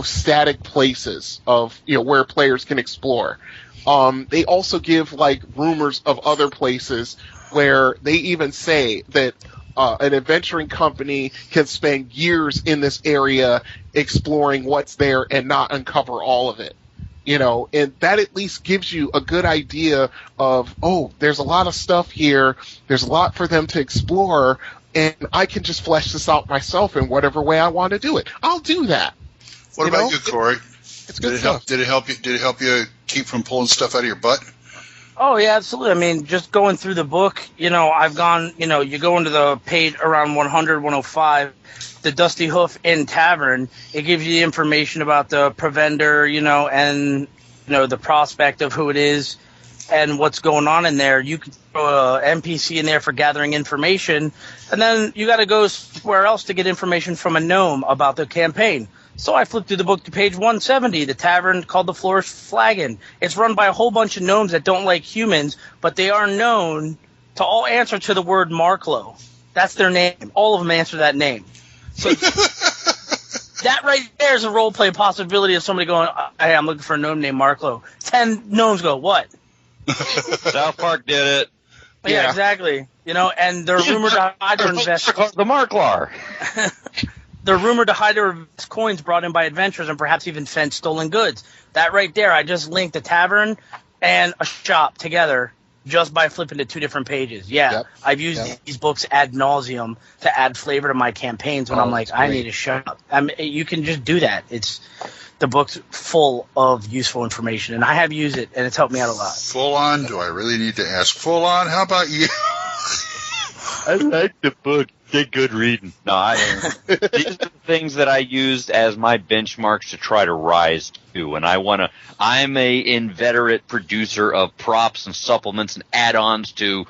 static places of, where players can explore, they also give rumors of other places where they even say that an adventuring company can spend years in this area exploring what's there and not uncover all of it. And that at least gives you a good idea of, there's a lot of stuff here, there's a lot for them to explore, and I can just flesh this out myself in whatever way I want to do it. I'll do that. What about you, Corey? It's good stuff. Did it help you keep from pulling stuff out of your butt? Oh, yeah, absolutely. I mean, just going through the book, I've gone, you go into the page around 100, 105, the Dusty Hoof Inn Tavern. It gives you information about the Provender, and, the prospect of who it is and what's going on in there. You can throw an NPC in there for gathering information, and then you got to go somewhere else to get information from a gnome about the campaign. So I flipped through the book to page 170, the tavern called the Flourish Flagon. It's run by a whole bunch of gnomes that don't like humans, but they are known to all answer to the word Marklow. That's their name. All of them answer that name. So that right there is a roleplay possibility of somebody going, hey, I'm looking for a gnome named Marklow. 10 gnomes go, what? South Park did it. Yeah, exactly. And they're rumored to hide their investors. The Marklar. They're rumored to hide their coins brought in by adventurers and perhaps even fence stolen goods. That right there, I just linked a tavern and a shop together just by flipping to 2 different pages. Yeah, yep. I've used these books ad nauseum to add flavor to my campaigns when I'm like, I need a shop. You can just do that. The book's full of useful information, and I have used it, and it's helped me out a lot. Full on? Do I really need to ask full on? How about you? I like the book. Get good reading. No, these are the things that I used as my benchmarks to try to rise to, and I'm a inveterate producer of props and supplements and add-ons to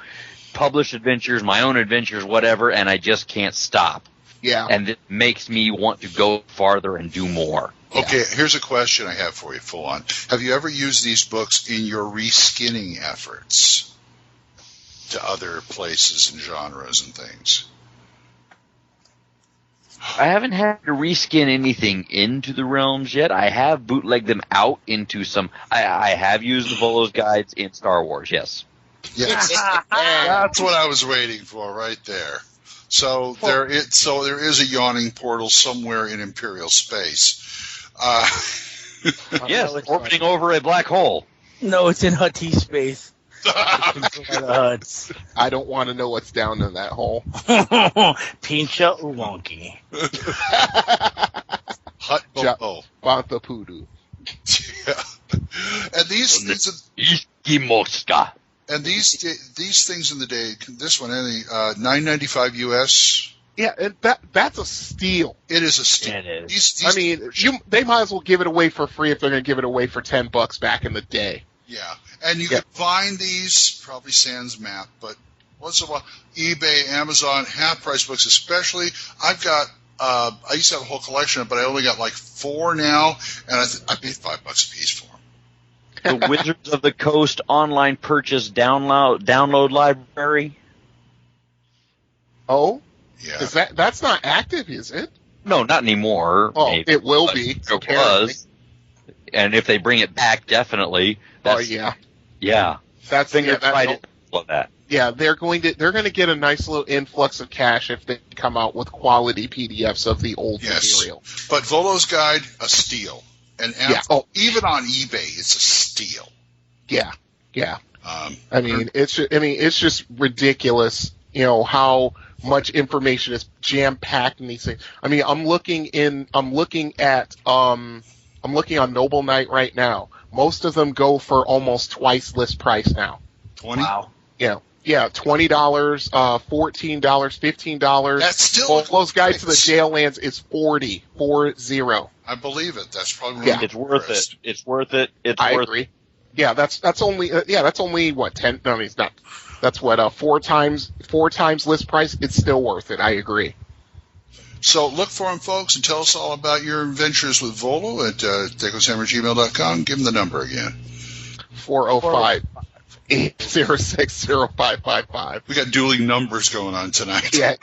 published adventures, my own adventures, whatever, and I just can't stop. Yeah. And it makes me want to go farther and do more. Okay, here's a question I have for you, full on. Have you ever used these books in your reskinning efforts to other places and genres and things? I haven't had to reskin anything into the realms yet. I have bootlegged them out into some. I have used the Volo's guides in Star Wars, yes. Yes, that's what I was waiting for right there. So there is a yawning portal somewhere in Imperial space. Yes, orbiting over a black hole. No, it's in Huttese space. I don't want to know what's down in that hole. Pincha Uwonki. Hut Bobo. Banta Poodoo. And these Iskimoska. And these things in the day, this one, $9.95 US. Yeah, and that's a steal. It is a steal. It is. They might as well give it away for free if they're going to give it away for $10 back in the day. Yeah, and you can find these, probably sans map, but once in a while, eBay, Amazon, half-price books especially. I've got I used to have a whole collection, but I only got like 4 now, and I paid $5 a piece for them. The Wizards of the Coast online purchase download library. Oh, yeah. That's not active, is it? No, not anymore. Oh, maybe. it will be. It was. And if they bring it back, definitely. Yeah. Yeah. That's love that. Yeah, they're going to get a nice little influx of cash if they come out with quality PDFs of the old material. But Volo's Guide, a steal. And even on eBay, it's a steal. Yeah. It's just ridiculous, how much information is jam packed in these things. I mean, I'm looking on Noble Knight right now. Most of them go for almost twice list price now. 20? Wow. Yeah, $20, $14, $15. That's still Volo's Guide to the Jaillands is $40. I believe it. That's probably it's worth it. It's worth it. I agree. Yeah, that's only what 10. No, it's not. That's what 4 times list price. It's still worth it. I agree. So look for them, folks, and tell us all about your adventures with Volo at THACOshammer@gmail.com. Give them the number again. 405-806-0555. We got dueling numbers going on tonight. Yeah.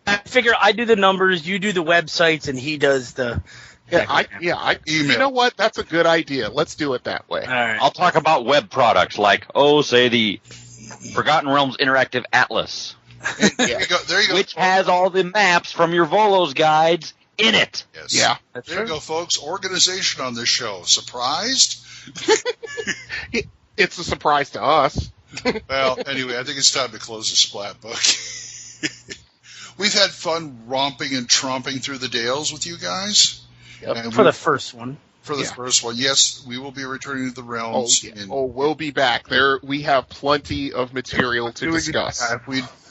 I figure I do the numbers, you do the websites, and he does the... I email. You know what? That's a good idea. Let's do it that way. All right. I'll talk about web products like, say the Forgotten Realms Interactive Atlas. There you go. Which has all the maps from your Volo's guides in it. Yes. Yeah. There you go, folks. Organization on this show. Surprised? It's a surprise to us. Well, anyway, I think it's time to close the Splat Book. We've had fun romping and tromping through the Dales with you guys. Yep. For the first one. For the first one, yes, we will be returning to the realms. We'll be back. We have plenty of material to discuss.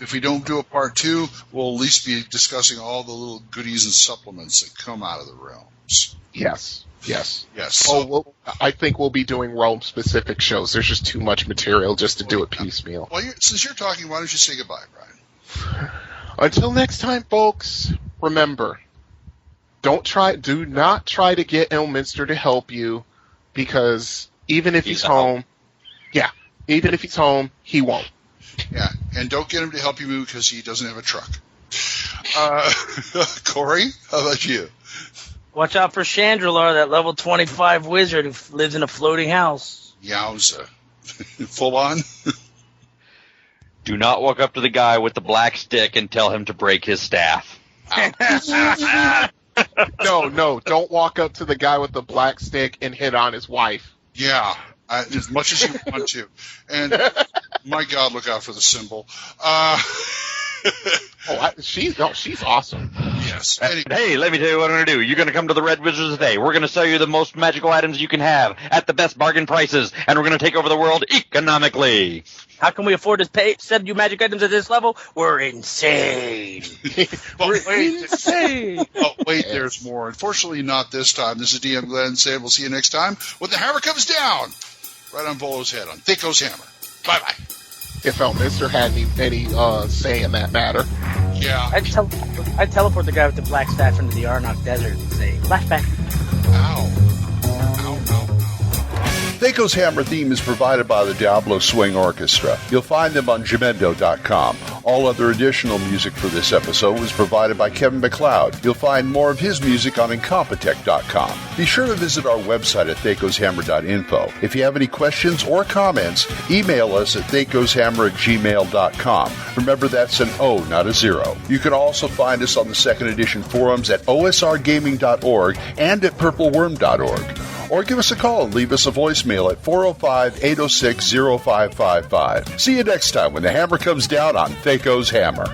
If we don't do a part 2, we'll at least be discussing all the little goodies and supplements that come out of the realms. Yes. I think we'll be doing realm-specific shows. There's just too much material just to do it piecemeal. Well, since you're talking, why don't you say goodbye, Brian? Until next time, folks, remember, do not try to get Elminster to help you, because even if he's home, he won't. Yeah, and don't get him to help you move because he doesn't have a truck. Corey, how about you? Watch out for Chandralar, that level 25 wizard who lives in a floating house. Yowza. Full on? Do not walk up to the guy with the black stick and tell him to break his staff. No, don't walk up to the guy with the black stick and hit on his wife. Yeah, as much as you want to. And, my God, look out for the symbol. She's awesome. Yes. Hey, let me tell you what I'm going to do. You're going to come to the Red Wizards today. We're going to sell you the most magical items you can have at the best bargain prices, and we're going to take over the world economically. How can we afford to send you magic items at this level? We're insane. Insane. Oh, wait, there's more. Unfortunately, not this time. This is DM Glen saying we'll see you next time when the hammer comes down right on Volo's head on THACO's Hammer. Bye-bye. If Elminster had any say in that matter. Yeah. I'd teleport the guy with the black staff into the Arnok Desert and say, flashback. Ow. THACO's Hammer theme is provided by the Diablo Swing Orchestra. You'll find them on Jamendo.com. All other additional music for this episode was provided by Kevin MacLeod. You'll find more of his music on Incompetech.com. Be sure to visit our website at THACOshammer.info. If you have any questions or comments, email us at THACOshammer@gmail.com. Remember, that's an O, not a 0. You can also find us on the second edition forums at osrgaming.org and at purpleworm.org. Or give us a call and leave us a voicemail at 405-806-0555. See you next time when the hammer comes down on THACO's Hammer.